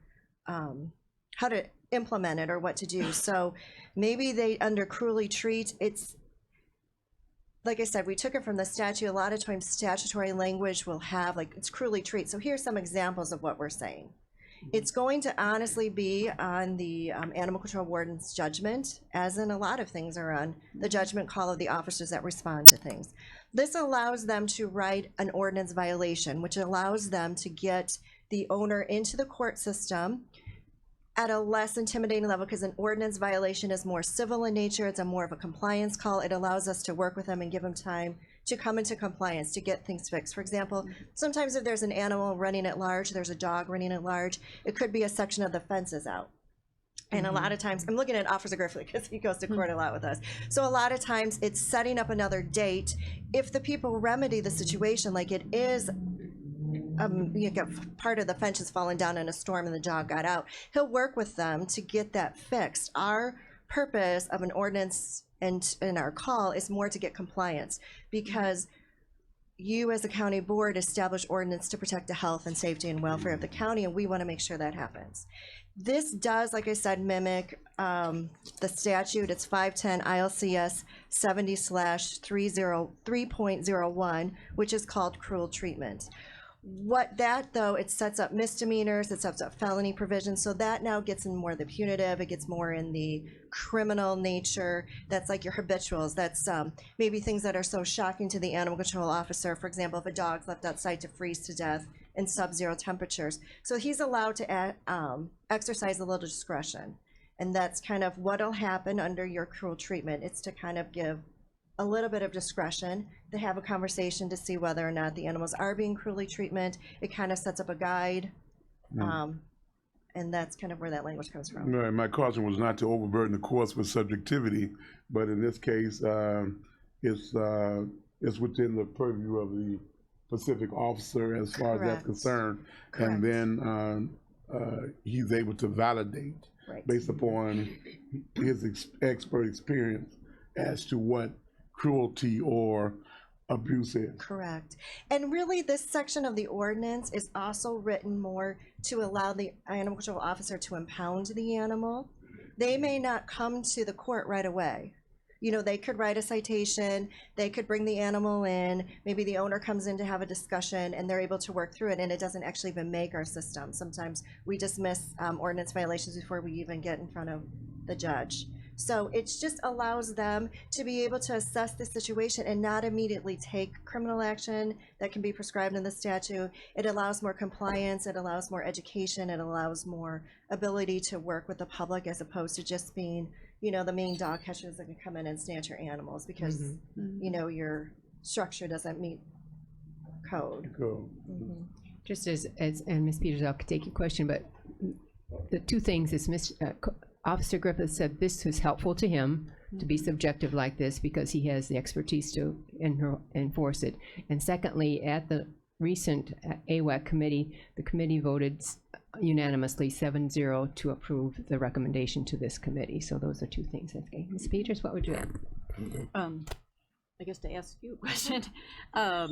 [SPEAKER 11] implement it or what to do. So maybe they, under cruelly treat, like I said, we took it from the statute. A lot of times statutory language will have, like, it's cruelly treat. So here's some examples of what we're saying. It's going to honestly be on the animal control warden's judgment, as in a lot of things are on the judgment call of the officers that respond to things. This allows them to write an ordinance violation, which allows them to get the owner into the court system at a less intimidating level, because an ordinance violation is more civil in nature. It's a more of a compliance call. It allows us to work with them and give them time to come into compliance, to get things fixed. For example, sometimes if there's an animal running at large, there's a dog running at large, it could be a section of the fence is out. And a lot of times, I'm looking at Officer Griffith because he goes to court a lot with us. So a lot of times it's setting up another date. If the people remedy the situation, like it is, you get part of the fence is falling down in a storm and the dog got out, he'll work with them to get that fixed. Our purpose of an ordinance and our call is more to get compliance, because you as a county board establish ordinance to protect the health and safety and welfare of the county, and we want to make sure that happens. This does, like I said, mimic the statute. It's 510 ILCS 70/3.01, which is called cruel treatment. What that, though, it sets up misdemeanors, it sets up felony provisions, so that now gets in more the punitive, it gets more in the criminal nature. That's like your habituals. That's maybe things that are so shocking to the animal control officer. For example, if a dog's left outside to freeze to death in sub-zero temperatures. So he's allowed to exercise a little discretion. And that's kind of what'll happen under your cruel treatment. It's to kind of give a little bit of discretion, to have a conversation to see whether or not the animals are being cruelly treated. It kind of sets up a guide, and that's kind of where that language comes from.
[SPEAKER 6] Right. My caution was not to overburden the courts with subjectivity, but in this case, it's within the purview of the specific officer as far as that's concerned, and then he's able to validate based upon his expert experience as to what cruelty or abuse is.
[SPEAKER 11] Correct. And really, this section of the ordinance is also written more to allow the animal control officer to impound the animal. They may not come to the court right away. You know, they could write a citation, they could bring the animal in, maybe the owner comes in to have a discussion, and they're able to work through it, and it doesn't actually even make our system. Sometimes we dismiss ordinance violations before we even get in front of the judge. So it just allows them to be able to assess the situation and not immediately take criminal action that can be prescribed in the statute. It allows more compliance, it allows more education, it allows more ability to work with the public, as opposed to just being, you know, the main dog catchers that can come in and snatch your animals because, you know, your structure doesn't meet code.
[SPEAKER 1] Just as and Ms. Peters, I'll take your question, but the two things is Officer Griffith said this was helpful to him to be subjective like this because he has the expertise to enforce it. And secondly, at the recent AWAC committee, the committee voted unanimously 7-0 to approve the recommendation to this committee. So those are two things. Okay, Ms. Peters, what would you add?
[SPEAKER 8] I guess to ask you a question. I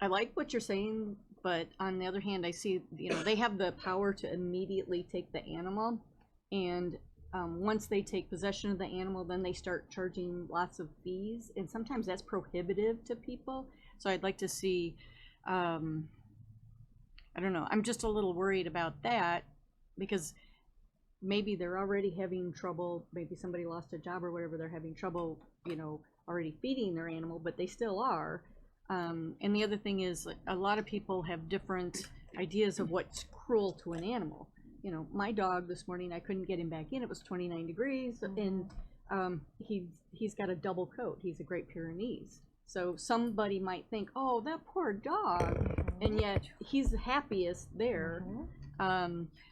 [SPEAKER 8] like what you're saying, but on the other hand, I see, you know, they have the power to immediately take the animal, and once they take possession of the animal, then they start charging lots of fees, and sometimes that's prohibitive to people. So I'd like to see, I don't know, I'm just a little worried about that, because maybe they're already having trouble, maybe somebody lost a job or whatever, they're having trouble, you know, already feeding their animal, but they still are. And the other thing is, like, a lot of people have different ideas of what's cruel to an animal. You know, my dog this morning, I couldn't get him back in. It was 29 degrees, and he's got a double coat. He's a Great Pyrenees. So somebody might think, oh, that poor dog, and yet he's the happiest there.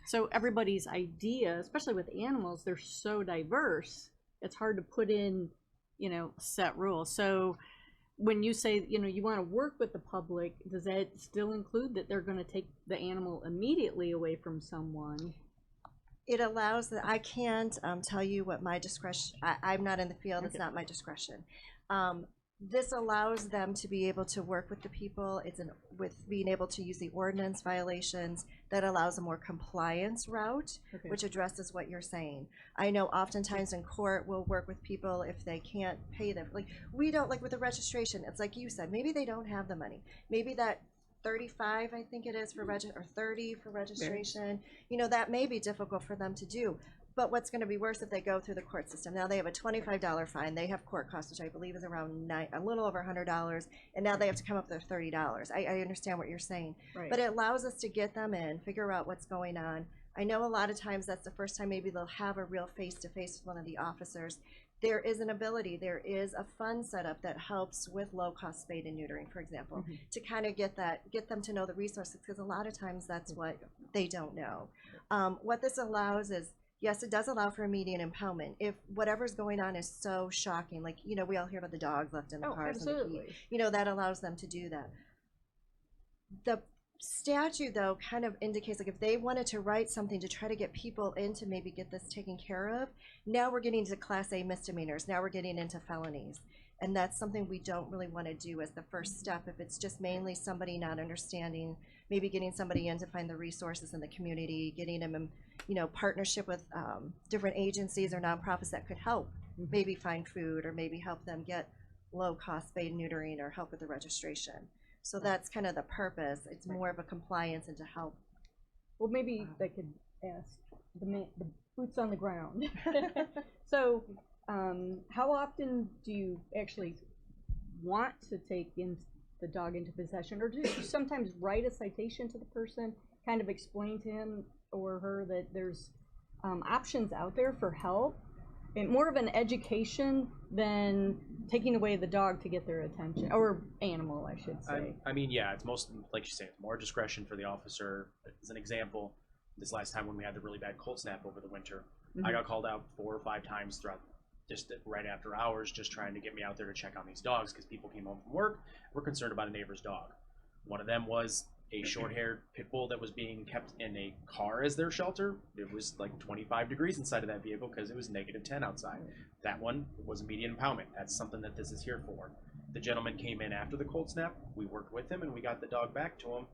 [SPEAKER 8] So everybody's idea, especially with animals, they're so diverse. It's hard to put in, you know, set rules. So when you say, you know, you want to work with the public, does that still include that they're going to take the animal immediately away from someone?
[SPEAKER 11] It allows that. I can't tell you what my discretion, I'm not in the field, it's not my discretion. This allows them to be able to work with the people. With being able to use the ordinance violations, that allows a more compliance route,
[SPEAKER 8] Okay.
[SPEAKER 11] which addresses what you're saying. I know oftentimes in court, we'll work with people if they can't pay them. Like, we don't, like with the registration, it's like you said, maybe they don't have the money. Maybe that 35, I think it is for or 30 for registration, you know, that may be difficult for them to do. But what's going to be worse if they go through the court system? Now they have a $25 fine. They have court costs, which I believe is around a little over $100, and now they have to come up with their $30. I understand what you're saying,
[SPEAKER 8] Right.
[SPEAKER 11] but it allows us to get them in, figure out what's going on. I know a lot of times that's the first time maybe they'll have a real face-to-face with one of the officers. There is an ability, there is a fund set up that helps with low-cost spade and neutering, for example, to kind of get them to know the resources, because a lot of times that's what they don't know. What this allows is, yes, it does allow for immediate impoundment. If whatever's going on is so shocking, like, you know, we all hear about the dogs left in the cars and the
[SPEAKER 8] absolutely.
[SPEAKER 11] you know, that allows them to do that. The statute, though, kind of indicates, like, if they wanted to write something to try to get people in to maybe get this taken care of, now we're getting into Class A misdemeanors. Now we're getting into felonies. And that's something we don't really want to do as the first step. If it's just mainly somebody not understanding, maybe getting somebody in to find the resources in the community, getting them in, you know, partnership with different agencies or nonprofits that could help, maybe find food or maybe help them get low-cost spay and neutering or help with the registration. So that's kind of the purpose. It's more of a compliance and to help.
[SPEAKER 8] Well, maybe they could ask the boots on the ground. So, how often do you actually want to take the dog into possession, or do you sometimes write a citation to the person, kind of explain to him or her that there's options out there for help, and more of an education than taking away the dog to get their attention, or animal, I should say.
[SPEAKER 12] I mean, yeah, it's most, like you say, it's more discretion for the officer. As an example, this last time when we had the really bad cold snap over the winter, I got called out 4 or 5 times throughout, just right after hours, just trying to get me out there to check on these dogs, because people came home from work, were concerned about a neighbor's dog. One of them was a short-haired pit bull that was being kept in a car as their shelter. It was like 25 degrees inside of that vehicle because it was -10 outside. That one was immediate impoundment. That's something that this is here for. The gentleman came in after the cold snap. We worked with him and we got the dog back to him.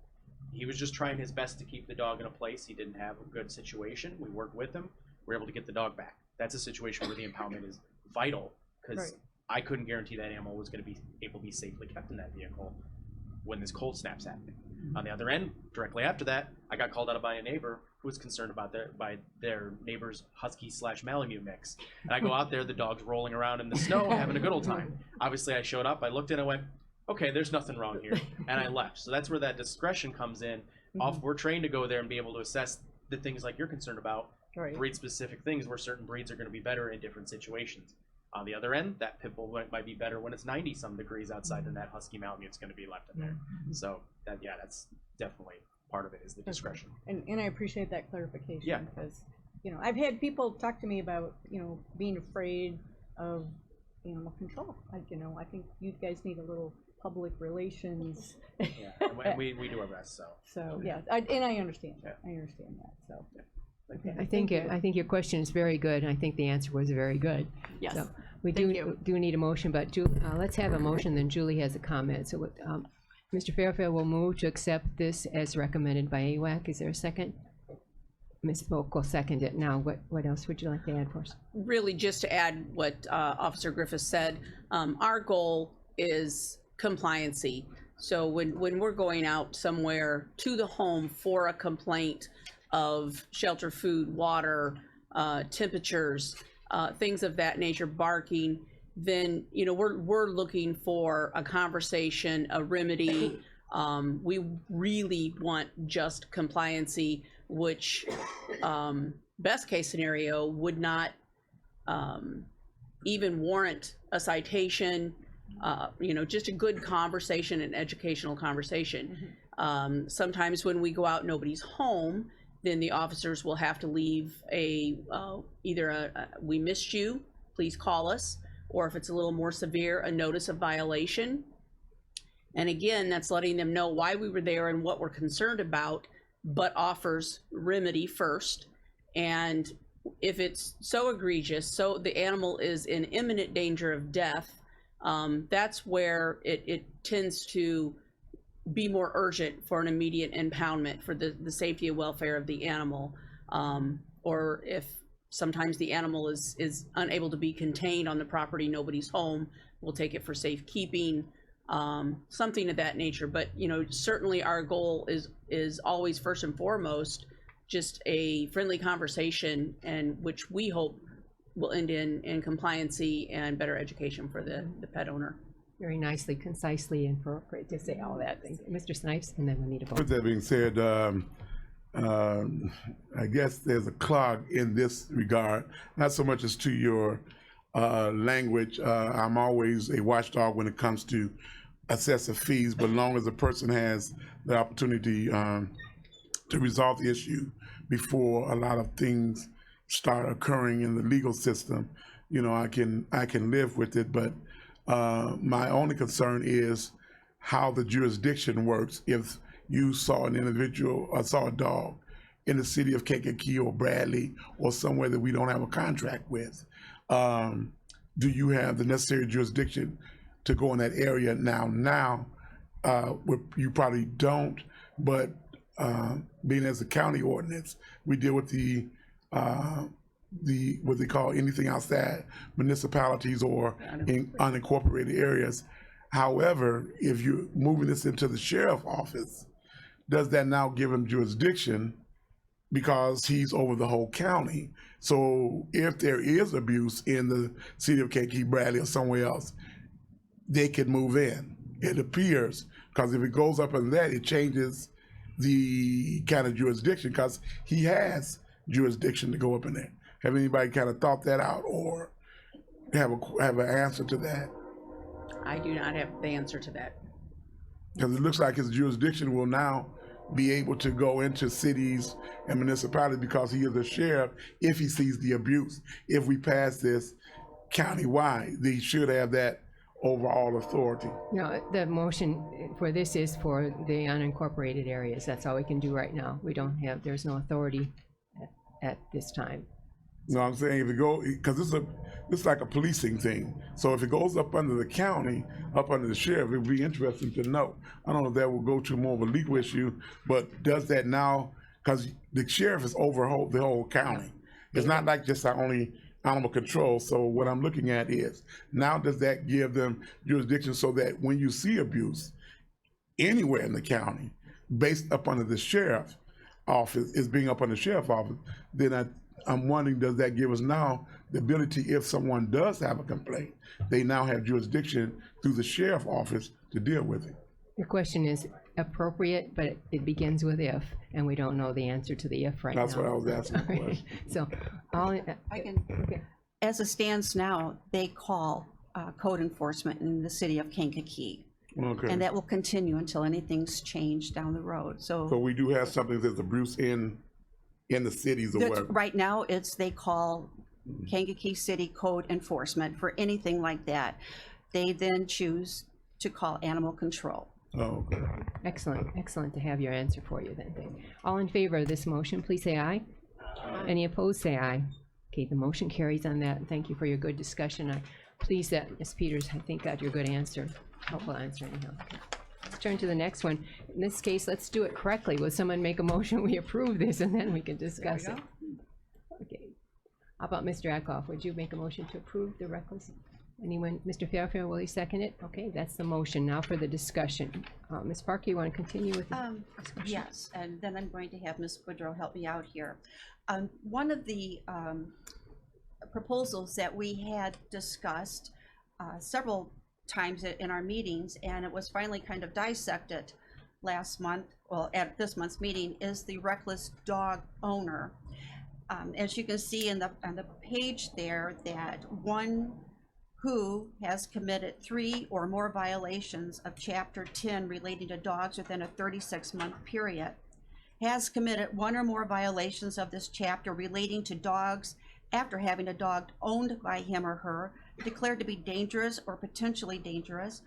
[SPEAKER 12] He was just trying his best to keep the dog in a place. He didn't have a good situation. We worked with him. We were able to get the dog back. That's a situation where the impoundment is vital, because I couldn't guarantee that animal was going to be able to be safely kept in that vehicle when this cold snap's happening. On the other end, directly after that, I got called out by a neighbor who was concerned about their neighbor's husky/Malamute mix. And I go out there, the dog's rolling around in the snow, having a good old time. Obviously, I showed up, I looked in, and went, okay, there's nothing wrong here, and I left. So that's where that discretion comes in. We're trained to go there and be able to assess the things like you're concerned about, breed-specific things where certain breeds are going to be better in different situations. On the other end, that pit bull might be better when it's 90-some degrees outside than that husky Malamute's going to be left in there. So that's definitely part of it, is the discretion.
[SPEAKER 8] And I appreciate that clarification.
[SPEAKER 12] Yeah.
[SPEAKER 8] Because, you know, I've had people talk to me about, you know, being afraid of animal control. Like, you know, I think you guys need a little public relations.
[SPEAKER 12] Yeah, and we do our best.
[SPEAKER 8] So yeah, I understand.
[SPEAKER 12] Yeah.
[SPEAKER 8] I understand that. So.
[SPEAKER 12] Yeah.
[SPEAKER 8] Okay.
[SPEAKER 1] I think your question is very good, and I think the answer was very good.
[SPEAKER 8] Yes.
[SPEAKER 1] So we do need a motion, but let's have a motion, then Julie has a comment. So Mr. Fairfield will move to accept this as recommended by AWAC. Is there a second? Ms. Volk will second it. Now, what else would you like to add for us?
[SPEAKER 9] Really, just to add what Officer Griffiths said, our goal is compliancy. So when we're going out somewhere to the home for a complaint of shelter, food, water, temperatures, things of that nature, barking, then, you know, we're looking for a conversation, a remedy. We really want just compliancy, which best case scenario would not even warrant a citation, you know, just a good conversation, an educational conversation. Sometimes when we go out, nobody's home, then the officers will have to leave either a we missed you, please call us, or if it's a little more severe, a notice of violation. And again, that's letting them know why we were there and what we're concerned about, but offers remedy first. And if it's so egregious, so the animal is in imminent danger of death, That's where it tends to be more urgent for an immediate impoundment for the safety and welfare of the animal. Or if sometimes the animal is unable to be contained on the property, nobody's home, we'll take it for safekeeping, something of that nature. But, you know, certainly our goal is always first and foremost just a friendly conversation, and which we hope will end in compliancy and better education for the pet owner.
[SPEAKER 1] Very nicely, concisely, and appropriate to say all that. Mr. Snipes, and then we need a vote.
[SPEAKER 6] With that being said, I guess there's a clog in this regard, not so much as to your language. I'm always a watchdog when it comes to excessive fees, but as long as the person has the opportunity to resolve the issue before a lot of things start occurring in the legal system, you know, I can live with it. But my only concern is how the jurisdiction works. If you saw an individual or saw a dog in the city of Kankakee or Bradley or somewhere that we don't have a contract with, do you have the necessary jurisdiction to go in that area? Now, you probably don't, but being as a county ordinance, we deal with the what they call anything outside municipalities or in unincorporated areas. However, if you're moving this into the sheriff's office, does that now give him jurisdiction because he's over the whole county? So if there is abuse in the city of Kankakee, Bradley, or somewhere else, they can move in, it appears, because if it goes up in that, it changes the kind of jurisdiction, because he has jurisdiction to go up in there. Have anybody kind of thought that out or have an answer to that?
[SPEAKER 9] I do not have the answer to that.
[SPEAKER 6] Because it looks like his jurisdiction will now be able to go into cities and municipalities because he is a sheriff if he sees the abuse. If we pass this countywide, they should have that overall authority.
[SPEAKER 1] No, the motion for this is for the unincorporated areas. That's all we can do right now. We don't have, there's no authority at this time.
[SPEAKER 6] No, I'm saying if it goes, because this is like a policing thing. So if it goes up under the county, up under the sheriff, it would be interesting to know. I don't know if that will go to more of a legal issue, but does that now, because the sheriff is over the whole county. It's not like just our only animal control. So what I'm looking at is, now does that give them jurisdiction so that when you see abuse anywhere in the county, based up under the sheriff office, is being up under the sheriff office, then I'm wondering, does that give us now the ability, if someone does have a complaint, they now have jurisdiction through the sheriff office to deal with it?
[SPEAKER 1] Your question is appropriate, but it begins with if, and we don't know the answer to the if right now.
[SPEAKER 6] That's what I was asking the question.
[SPEAKER 1] So, okay.
[SPEAKER 10] As it stands now, they call code enforcement in the city of Kankakee.
[SPEAKER 6] Okay.
[SPEAKER 10] And that will continue until anything's changed down the road. So
[SPEAKER 6] we do have something that's abuse in the cities or whatever.
[SPEAKER 10] right now, they call Kankakee City Code Enforcement for anything like that. They then choose to call animal control.
[SPEAKER 6] Oh, okay.
[SPEAKER 1] Excellent to have your answer for you then. All in favor of this motion, please say aye. Any opposed, say aye. Okay, the motion carries on that. Thank you for your good discussion. I'm pleased that Ms. Peters, I think, got your good answer, helpful answer anyhow. Okay. Let's turn to the next one. In this case, let's do it correctly. Will someone make a motion, we approve this, and then we can discuss it? Okay. How about Mr. Adcoff? Would you make a motion to approve the reckless? Anyone? Mr. Fairfield, will you second it? Okay, that's the motion. Now for the discussion. Ms. Parker, you want to continue with the discussion?
[SPEAKER 10] Yes, and then I'm going to have Ms. Woodrow help me out here. One of the proposals that we had discussed several times in our meetings, and it was finally kind of dissected last month, well, at this month's meeting, is the reckless dog owner. As you can see on the page there, that one who has committed 3 or more violations of Chapter 10 relating to dogs within a 36-month period, has committed 1 or more violations of this chapter relating to dogs after having a dog owned by him or her declared to be dangerous or potentially dangerous,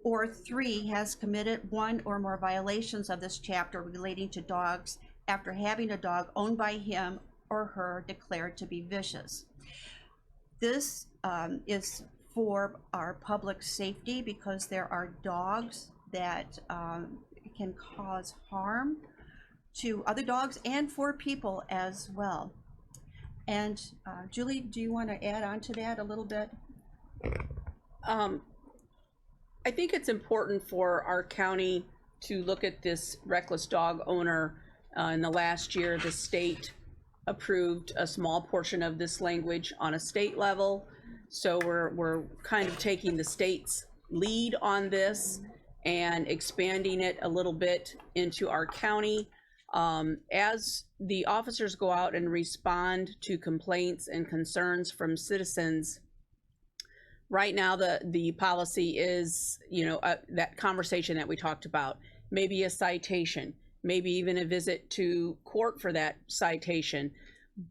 [SPEAKER 10] or 3, has committed 1 or more violations of this chapter relating to dogs after having a dog owned by him or her declared to be vicious. This is for our public safety because there are dogs that can cause harm to other dogs and for people as well. And Julie, do you want to add on to that a little bit?
[SPEAKER 9] I think it's important for our county to look at this reckless dog owner. In the last year, the state approved a small portion of this language on a state level. So we're kind of taking the state's lead on this and expanding it a little bit into our county. As the officers go out and respond to complaints and concerns from citizens, right now the policy is, that conversation that we talked about, maybe a citation, maybe even a visit to court for that citation,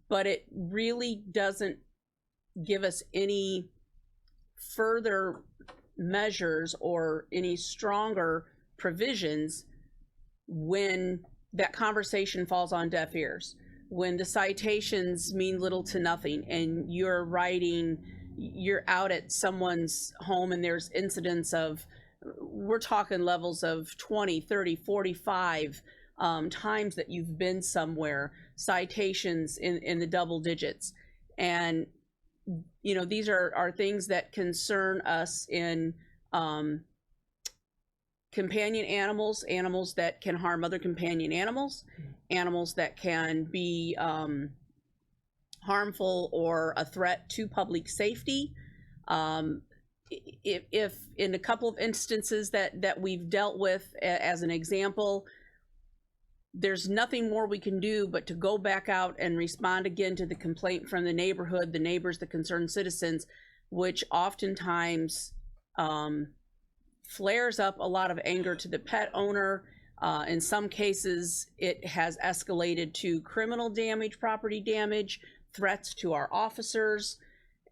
[SPEAKER 9] but it really doesn't give us any further measures or any stronger provisions when that conversation falls on deaf ears, when the citations mean little to nothing and you're out at someone's home and there's incidents of, we're talking levels of 20, 30, 45 times that you've been somewhere, citations in the double digits. And these are things that concern us in companion animals, animals that can harm other companion animals, animals that can be harmful or a threat to public safety. If in a couple of instances that we've dealt with, as an example, there's nothing more we can do but to go back out and respond again to the complaint from the neighborhood, the neighbors, the concerned citizens, which oftentimes flares up a lot of anger to the pet owner. In some cases, it has escalated to criminal damage, property damage, threats to our officers.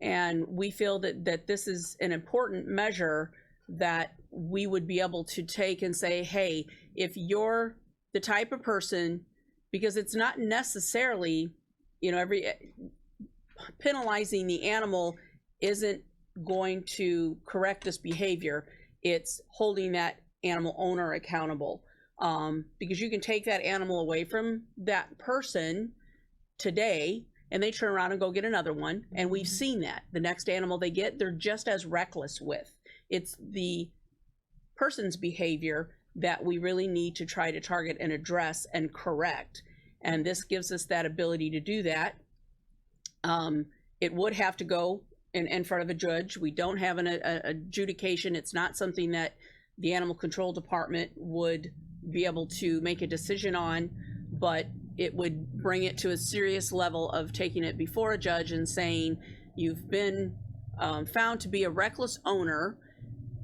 [SPEAKER 9] And we feel that this is an important measure that we would be able to take and say, hey, if you're the type of person, because it's not necessarily, penalizing the animal isn't going to correct this behavior. It's holding that animal owner accountable. Because you can take that animal away from that person today and they turn around and go get another one. And we've seen that. The next animal they get, they're just as reckless with. It's the person's behavior that we really need to try to target and address and correct. And this gives us that ability to do that. It would have to go in front of a judge. We don't have an adjudication. It's not something that the Animal Control Department would be able to make a decision on, but it would bring it to a serious level of taking it before a judge and saying, you've been found to be a reckless owner.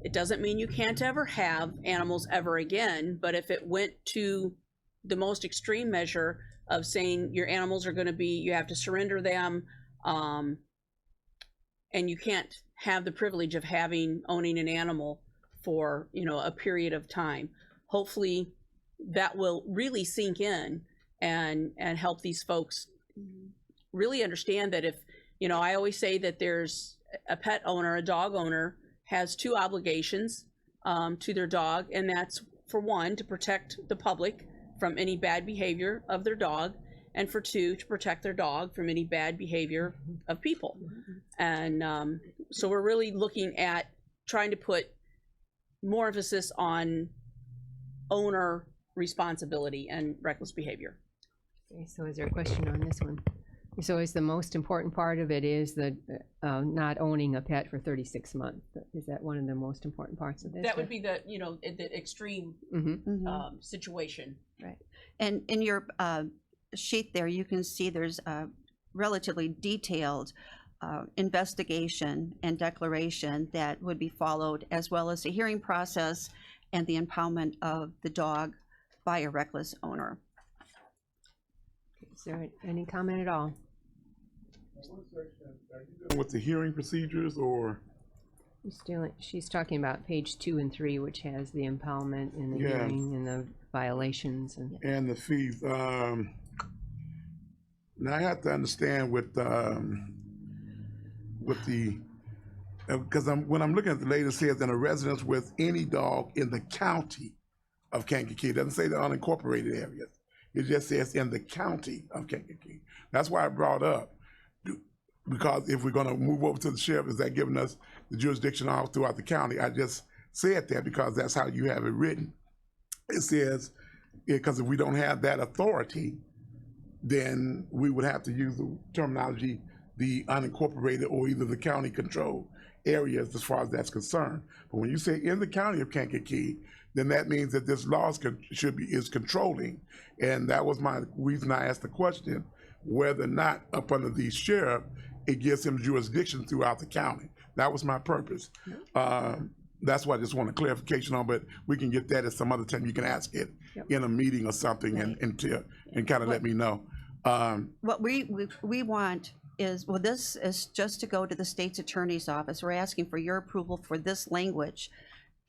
[SPEAKER 9] It doesn't mean you can't ever have animals ever again, but if it went to the most extreme measure of saying your animals are going to be, you have to surrender them, and you can't have the privilege of owning an animal for, a period of time. Hopefully that will really sink in and help these folks really understand that if, I always say that there's a pet owner, a dog owner, has two obligations to their dog, and that's for one, to protect the public from any bad behavior of their dog, and for two, to protect their dog from any bad behavior of people. And so we're really looking at trying to put more emphasis on owner responsibility and reckless behavior.
[SPEAKER 1] Okay, so is there a question on this one? So is the most important part of it is the not owning a pet for 36 months? Is that one of the most important parts of this?
[SPEAKER 9] That would be the, the extreme situation.
[SPEAKER 10] Right. And in your sheet there, you can see there's a relatively detailed investigation and declaration that would be followed, as well as the hearing process and the impoundment of the dog by a reckless owner.
[SPEAKER 1] Is there any comment at all?
[SPEAKER 6] With the hearing procedures, or
[SPEAKER 1] She's talking about page 2 and 3, which has the impoundment and the hearing and the violations
[SPEAKER 6] and the fees. Now I have to understand with the because when I'm looking at the latest, it says in a residence with any dog in the county of Kankakee. It doesn't say the unincorporated areas. It just says in the county of Kankakee. That's why I brought up, because if we're gonna move over to the sheriff, is that giving us the jurisdiction all throughout the county? I just said that because that's how you have it written. It says, because if we don't have that authority, then we would have to use the terminology, the unincorporated or either the county controlled areas as far as that's concerned. But when you say in the county of Kankakee, then that means that this law is controlling. And that was my reason I asked the question, whether or not up under the sheriff, it gives him jurisdiction throughout the county. That was my purpose. That's what I just want a clarification on, but we can get that at some other time. You can ask it in a meeting or something and kind of let me know.
[SPEAKER 10] What we want is, well, this is just to go to the state's attorney's office. We're asking for your approval for this language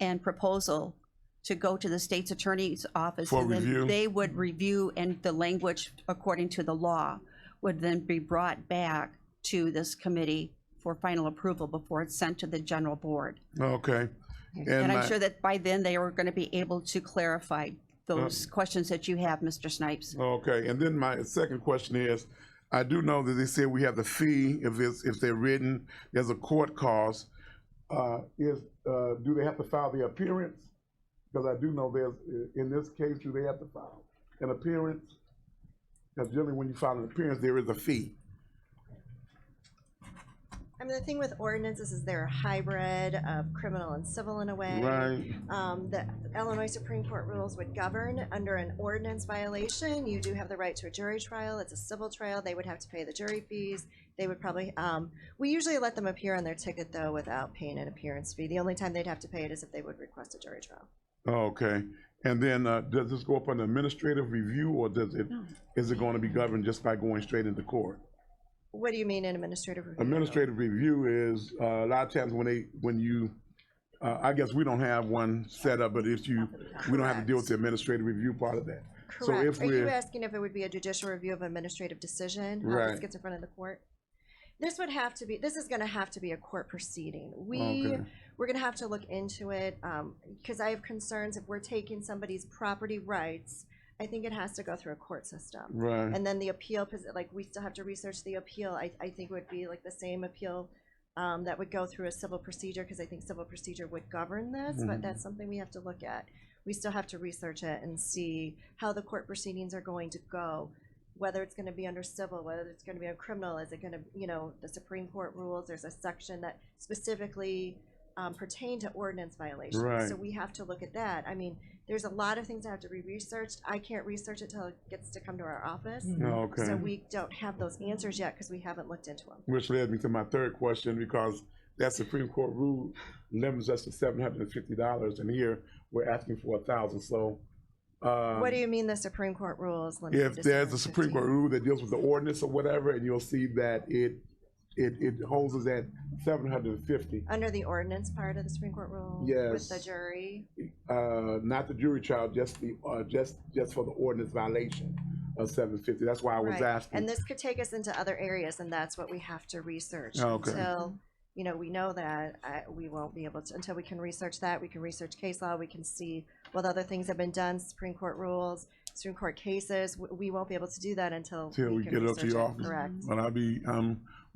[SPEAKER 10] and proposal to go to the state's attorney's office.
[SPEAKER 6] For
[SPEAKER 10] and then
[SPEAKER 6] review.
[SPEAKER 10] they would review, and the language according to the law would then be brought back to this committee for final approval before it's sent to the general board.
[SPEAKER 6] Okay.
[SPEAKER 10] And I'm sure that by then they are going to be able to clarify those questions that you have, Mr. Snipes.
[SPEAKER 6] Okay, and then my second question is, I do know that they said we have the fee if they're written. There's a court cost. Do they have to file the appearance? Because I do know there's, in this case, do they have to file an appearance? Because generally when you file an appearance, there is a fee.
[SPEAKER 11] I mean, the thing with ordinances is they're a hybrid of criminal and civil in a way.
[SPEAKER 6] Right.
[SPEAKER 11] The Illinois Supreme Court rules would govern under an ordinance violation. You do have the right to a jury trial. It's a civil trial. They would have to pay the jury fees. They would probably, we usually let them appear on their ticket though without paying an appearance fee. The only time they'd have to pay it is if they would request a jury trial.
[SPEAKER 6] Okay, and then does this go up on administrative review, or is it going to be governed just by going straight into court?
[SPEAKER 11] What do you mean in administrative review?
[SPEAKER 6] Administrative review is a lot of times when you I guess we don't have one set up, but we don't have to deal with the administrative review part of that.
[SPEAKER 11] Correct.
[SPEAKER 6] So if
[SPEAKER 11] Are you
[SPEAKER 6] we're
[SPEAKER 11] asking if it would be a judicial review of administrative decision? How
[SPEAKER 6] Right.
[SPEAKER 11] this gets in front of the court? This would have to be, this is gonna have to be a court proceeding.
[SPEAKER 6] Okay.
[SPEAKER 11] We're gonna have to look into it, because I have concerns if we're taking somebody's property rights, I think it has to go through a court system.
[SPEAKER 6] Right.
[SPEAKER 11] And then the appeal, like, we still have to research the appeal. I think it would be like the same appeal that would go through a civil procedure, because I think civil procedure would govern this, but that's something we have to look at. We still have to research it and see how the court proceedings are going to go, whether it's gonna be under civil, whether it's gonna be under criminal, is it gonna, the Supreme Court rules, there's a section that specifically pertain to ordinance violations.
[SPEAKER 6] Right.
[SPEAKER 11] So we have to look at that. I mean, there's a lot of things that have to be researched. I can't research it till it gets to come to our office.
[SPEAKER 6] Okay.
[SPEAKER 11] So we don't have those answers yet because we haven't looked into them.
[SPEAKER 6] Which led me to my third question, because that Supreme Court rule limits us to $750, and here we're asking for 1,000. So,
[SPEAKER 11] What do you mean the Supreme Court rules?
[SPEAKER 6] if there's a Supreme Court rule that deals with the ordinance or whatever, and you'll see that it holds us at 750.
[SPEAKER 11] Under the ordinance part of the Supreme Court rule?
[SPEAKER 6] Yes.
[SPEAKER 11] With the jury?
[SPEAKER 6] Not the jury trial, just the just for the ordinance violation of 750. That's why I was
[SPEAKER 11] Right.
[SPEAKER 6] asking.
[SPEAKER 11] And this could take us into other areas, and that's what we have to research.
[SPEAKER 6] Okay.
[SPEAKER 11] Until, we know that we won't be able to, until we can research that, we can research case law, we can see what other things have been done, Supreme Court rules, Supreme Court cases. We won't be able to do that until we can
[SPEAKER 6] get it up to
[SPEAKER 11] research
[SPEAKER 6] your
[SPEAKER 11] it.
[SPEAKER 6] office.
[SPEAKER 11] Correct.
[SPEAKER 6] But I'll be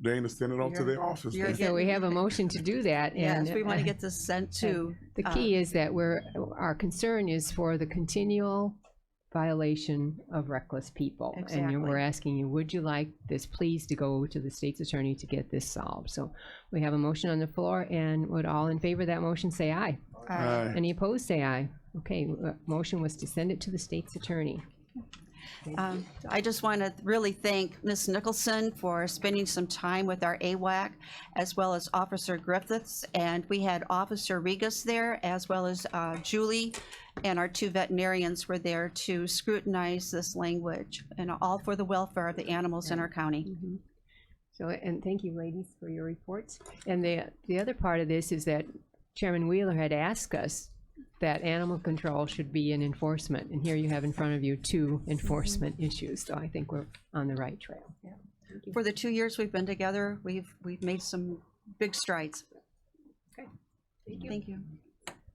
[SPEAKER 6] Dana send it off to their office.
[SPEAKER 10] you're
[SPEAKER 1] So we have a motion to do that, and
[SPEAKER 10] Yes, we want to get this sent to.
[SPEAKER 1] the key is that our concern is for the continual violation of reckless people.
[SPEAKER 10] Exactly.
[SPEAKER 1] And we're asking you, would you like this please to go to the state's attorney to get this solved? So we have a motion on the floor, and would all in favor of that motion say aye?
[SPEAKER 6] Aye.
[SPEAKER 1] Any opposed, say aye. Okay, motion was to send it to the state's attorney.
[SPEAKER 10] I just want to really thank Ms. Nicholson for spending some time with our AWAC, as well as Officer Griffiths. And we had Officer Regas there, as well as Julie, and our 2 veterinarians were there to scrutinize this language, and all for the welfare of the animals in our county.
[SPEAKER 1] So, and thank you, ladies, for your reports. And the other part of this is that Chairman Wheeler had asked us that animal control should be in enforcement, and here you have in front of you 2 enforcement issues, so I think we're on the right trail.
[SPEAKER 10] For the 2 years we've been together, we've made some big strides. Thank you.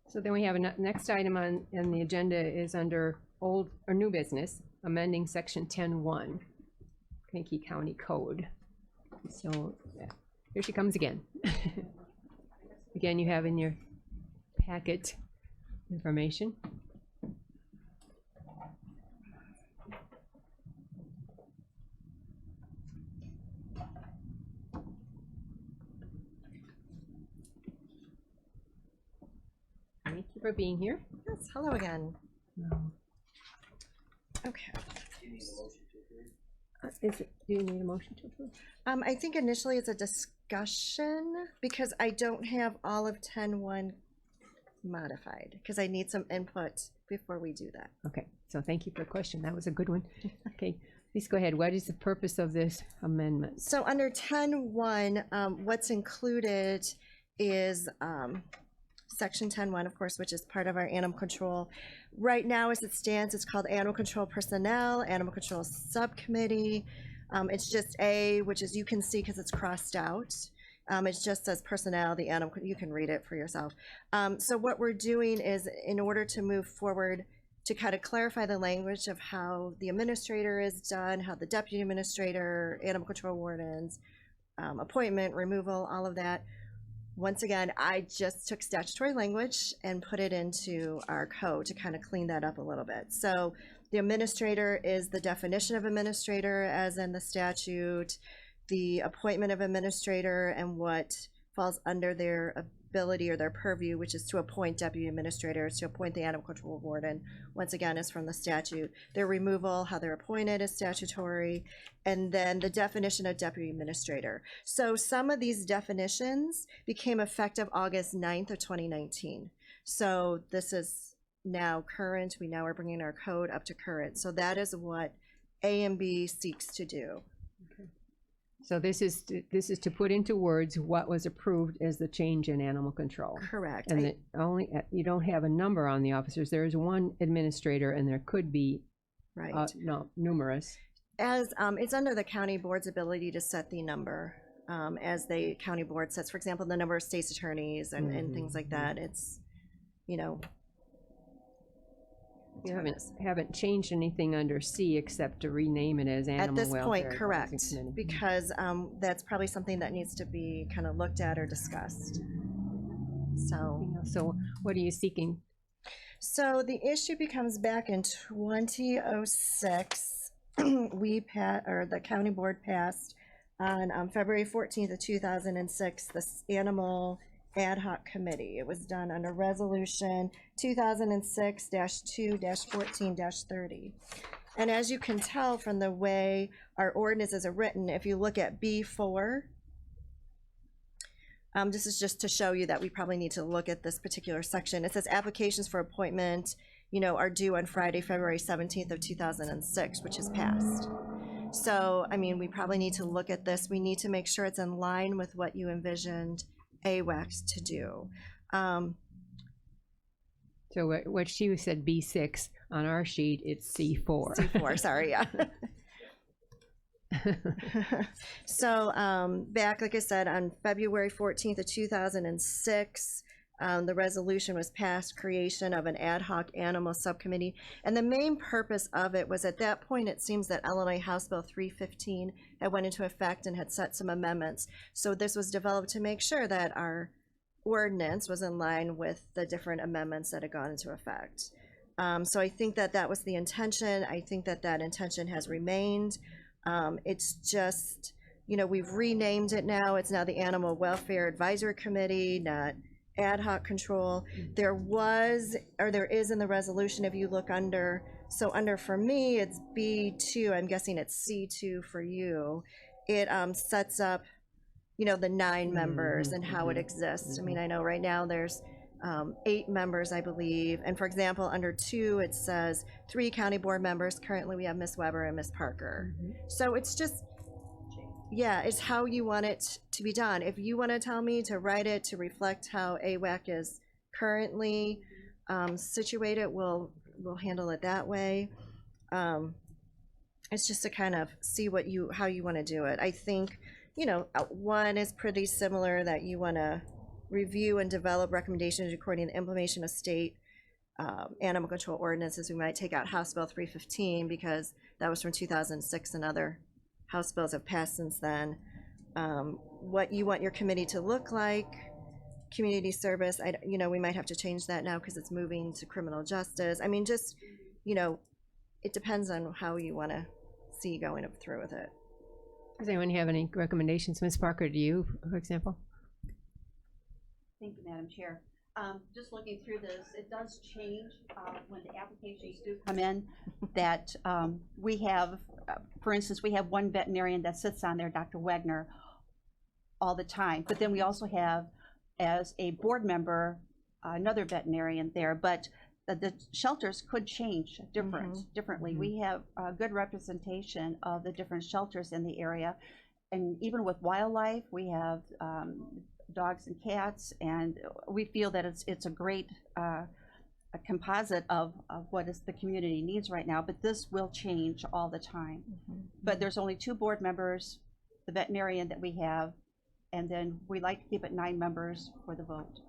[SPEAKER 1] So then we have a next item on the agenda is under old or new business, amending section 10-1, Kankakee County Code. So yeah, here she comes again. Again, you have in your packet information. Thank you for being here.
[SPEAKER 11] Yes, hello again. Okay.
[SPEAKER 1] Do you need a motion to approve?
[SPEAKER 11] I think initially it's a discussion because I don't have all of 10-1 modified because I need some input before we do that.
[SPEAKER 1] Okay, so thank you for the question. That was a good one. Okay, please go ahead. What is the purpose of this amendment?
[SPEAKER 11] So under 10-1, what's included is section 10-1, of course, which is part of our animal control. Right now, as it stands, it's called Animal Control Personnel, Animal Control Subcommittee. It's just A, which is you can see because it's crossed out. It just says personnel, the animal, you can read it for yourself. So what we're doing is in order to move forward to kind of clarify the language of how the administrator is done, how the deputy administrator, animal control wardens, appointment, removal, all of that. Once again, I just took statutory language and put it into our code to kind of clean that up a little bit. So the administrator is the definition of administrator as in the statute, the appointment of administrator and what falls under their ability or their purview, which is to appoint deputy administrators, to appoint the animal control warden, once again, is from the statute. Their removal, how they're appointed is statutory, and then the definition of deputy administrator. So some of these definitions became effective August 9th of 2019. So this is now current. We now are bringing our code up to current. So that is what A and B seeks to do.
[SPEAKER 1] So this is to put into words what was approved as the change in animal control.
[SPEAKER 11] Correct.
[SPEAKER 1] And that only, you don't have a number on the officers. There is one administrator and there could be
[SPEAKER 11] Right.
[SPEAKER 1] numerous.
[SPEAKER 11] As it's under the county board's ability to set the number, as the county board sets, for example, the number of state's attorneys and things like that. It's, you know.
[SPEAKER 1] You haven't changed anything under C except to rename it as animal
[SPEAKER 11] At this
[SPEAKER 1] welfare.
[SPEAKER 11] point,
[SPEAKER 1] Advising
[SPEAKER 11] correct,
[SPEAKER 1] Committee.
[SPEAKER 11] because that's probably something that needs to be kind of looked at or discussed.
[SPEAKER 1] So what are you seeking?
[SPEAKER 11] So the issue becomes back in 2006, the county board passed on February 14th of 2006, this animal ad hoc committee. It was done under resolution 2006-2-14-30. And as you can tell from the way our ordinances are written, if you look at B4, this is just to show you that we probably need to look at this particular section. It says applications for appointment, are due on Friday, February 17th of 2006, which is passed. So, I mean, we probably need to look at this. We need to make sure it's in line with what you envisioned AWACS to do.
[SPEAKER 1] So what she said B6 on our sheet, it's C4.
[SPEAKER 11] C4, sorry, yeah. So back, like I said, on February 14th of 2006, the resolution was passed, creation of an ad hoc animal subcommittee. And the main purpose of it was at that point, it seems that Illinois House Bill 315 had went into effect and had set some amendments. So this was developed to make sure that our ordinance was in line with the different amendments that had gone into effect. So I think that that was the intention. I think that that intention has remained. It's just, we've renamed it now. It's now the Animal Welfare Advisory Committee, not ad hoc control. There was, or there is in the resolution, if you look under, so under for me, it's B2, I'm guessing it's C2 for you. It sets up, the 9 members and how it exists. I mean, I know right now there's 8 members, I believe. And for example, under 2, it says 3 county board members. Currently, we have Ms. Weber and Ms. Parker. So it's just, yeah, it's how you want it to be done. If you want to tell me to write it to reflect how AWAC is currently situated, we'll handle it that way. It's just to kind of see how you want to do it. I think, 1 is pretty similar, that you want to review and develop recommendations according to the implementation of state animal control ordinances. We might take out House Bill 315 because that was from 2006 and other House bills have passed since then. What you want your committee to look like, community service, we might have to change that now because it's moving to criminal justice. I mean, just, it depends on how you want to see going through with it.
[SPEAKER 1] Does anyone have any recommendations? Ms. Parker, do you, for example?
[SPEAKER 9] Thank you, Madam Chair. Just looking through this, it does change when the applications do come in, that we have, for instance, we have one veterinarian that sits on there, Dr. Wagner, all the time. But then we also have, as a board member, another veterinarian there. But the shelters could change differently. We have a good representation of the different shelters in the area. And even with wildlife, we have dogs and cats, and we feel that it's a great a composite of what is the community needs right now, but this will change all the time. But there's only 2 board members, the veterinarian that we have, and then we like to keep it 9 members for the vote.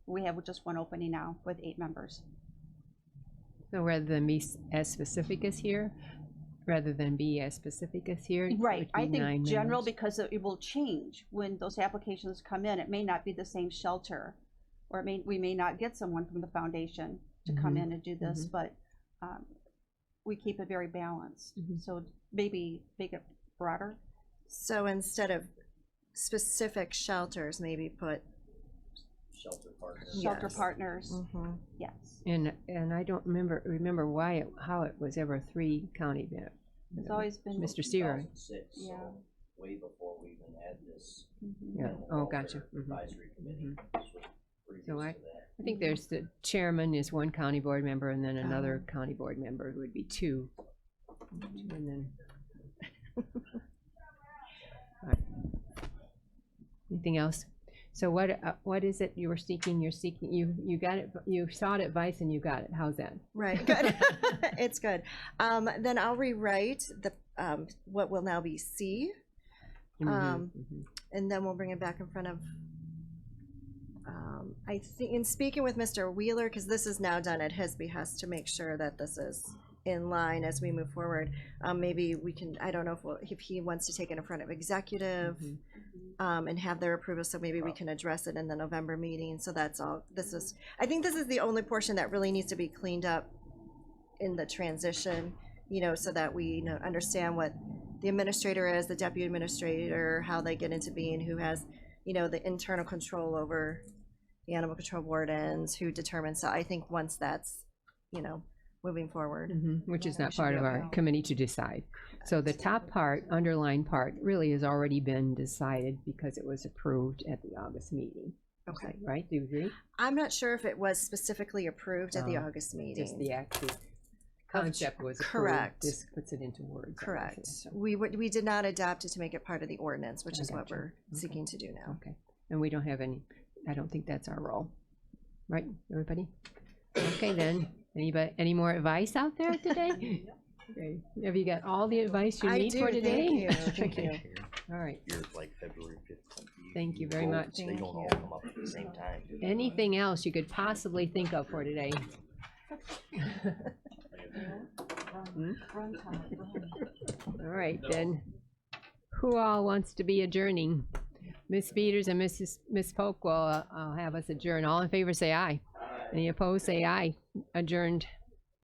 [SPEAKER 9] We have just 1 opening now with 8 members.
[SPEAKER 1] So rather than be as specific as here, rather than be as specific as here?
[SPEAKER 9] Right, I think
[SPEAKER 1] 9
[SPEAKER 9] general,
[SPEAKER 1] members?
[SPEAKER 9] because it will change when those applications come in. It may not be the same shelter, or we may not get someone from the foundation to come in and do this, but we keep it very balanced. So maybe make it broader.
[SPEAKER 11] So instead of specific shelters, maybe put
[SPEAKER 5] Shelter partners.
[SPEAKER 9] Shelter partners, yes.
[SPEAKER 1] And I don't remember why how it was ever 3 county.
[SPEAKER 9] It's always been
[SPEAKER 1] Mr. Seaver.
[SPEAKER 5] 2006,
[SPEAKER 9] Yeah.
[SPEAKER 5] so way before we even had this.
[SPEAKER 1] Yeah.
[SPEAKER 5] animal
[SPEAKER 1] Oh,
[SPEAKER 5] welfare
[SPEAKER 1] gotcha.
[SPEAKER 5] Advisory committee. This was previous
[SPEAKER 1] So
[SPEAKER 5] to that.
[SPEAKER 1] I think there's the chairman is 1 county board member, and then another county board member would be 2. And then. All right. Anything else? So what is it you were seeking? You're seeking, you got it, you sought advice and you got it. How's that?
[SPEAKER 11] right. Good. It's good. Then I'll rewrite the what will now be C, and then we'll bring it back in front of. I think in speaking with Mr. Wheeler, because this is now done at his behest to make sure that this is in line as we move forward. Maybe we can, I don't know if he wants to take it in front of executive and have their approval, so maybe we can address it in the November meeting. So that's all, I think this is the only portion that really needs to be cleaned up in the transition, so that we understand what the administrator is, the deputy administrator, how they get into being, who has, the internal control over the animal control wardens, who determines. So I think once that's, moving forward.
[SPEAKER 1] Which is not
[SPEAKER 11] should
[SPEAKER 1] part
[SPEAKER 11] be
[SPEAKER 1] of our
[SPEAKER 11] okay.
[SPEAKER 1] committee to decide. So the top part, underlined part, really has already been decided because it was approved at the August meeting.
[SPEAKER 11] Okay.
[SPEAKER 1] Right? Do you agree?
[SPEAKER 11] I'm not sure if it was specifically approved at the August meeting.
[SPEAKER 1] Just the actual concept was approved.
[SPEAKER 11] Correct.
[SPEAKER 1] This puts it into words.
[SPEAKER 11] Correct.
[SPEAKER 1] obviously, so.
[SPEAKER 11] We did not adapt it to make it part of the ordinance, which
[SPEAKER 1] I
[SPEAKER 11] is what
[SPEAKER 1] gotcha.
[SPEAKER 11] we're seeking to do now.
[SPEAKER 1] Okay. And we don't have any, I don't think that's our role. Right, everybody? Okay, then. Any more advice out there today? Okay. Have you got all the advice you
[SPEAKER 11] I
[SPEAKER 1] need
[SPEAKER 11] do,
[SPEAKER 1] for today?
[SPEAKER 11] thank you.
[SPEAKER 1] All right.
[SPEAKER 5] Here's like February 5th.
[SPEAKER 1] Thank you very much.
[SPEAKER 5] They don't all come up at the same time. do they?
[SPEAKER 1] Anything else you could possibly think of for today? All right, then. Who all wants to be adjourning? Ms. Peters and Ms. Polk will have us adjourn. All in favor, say aye. Any opposed, say aye. Adjourned.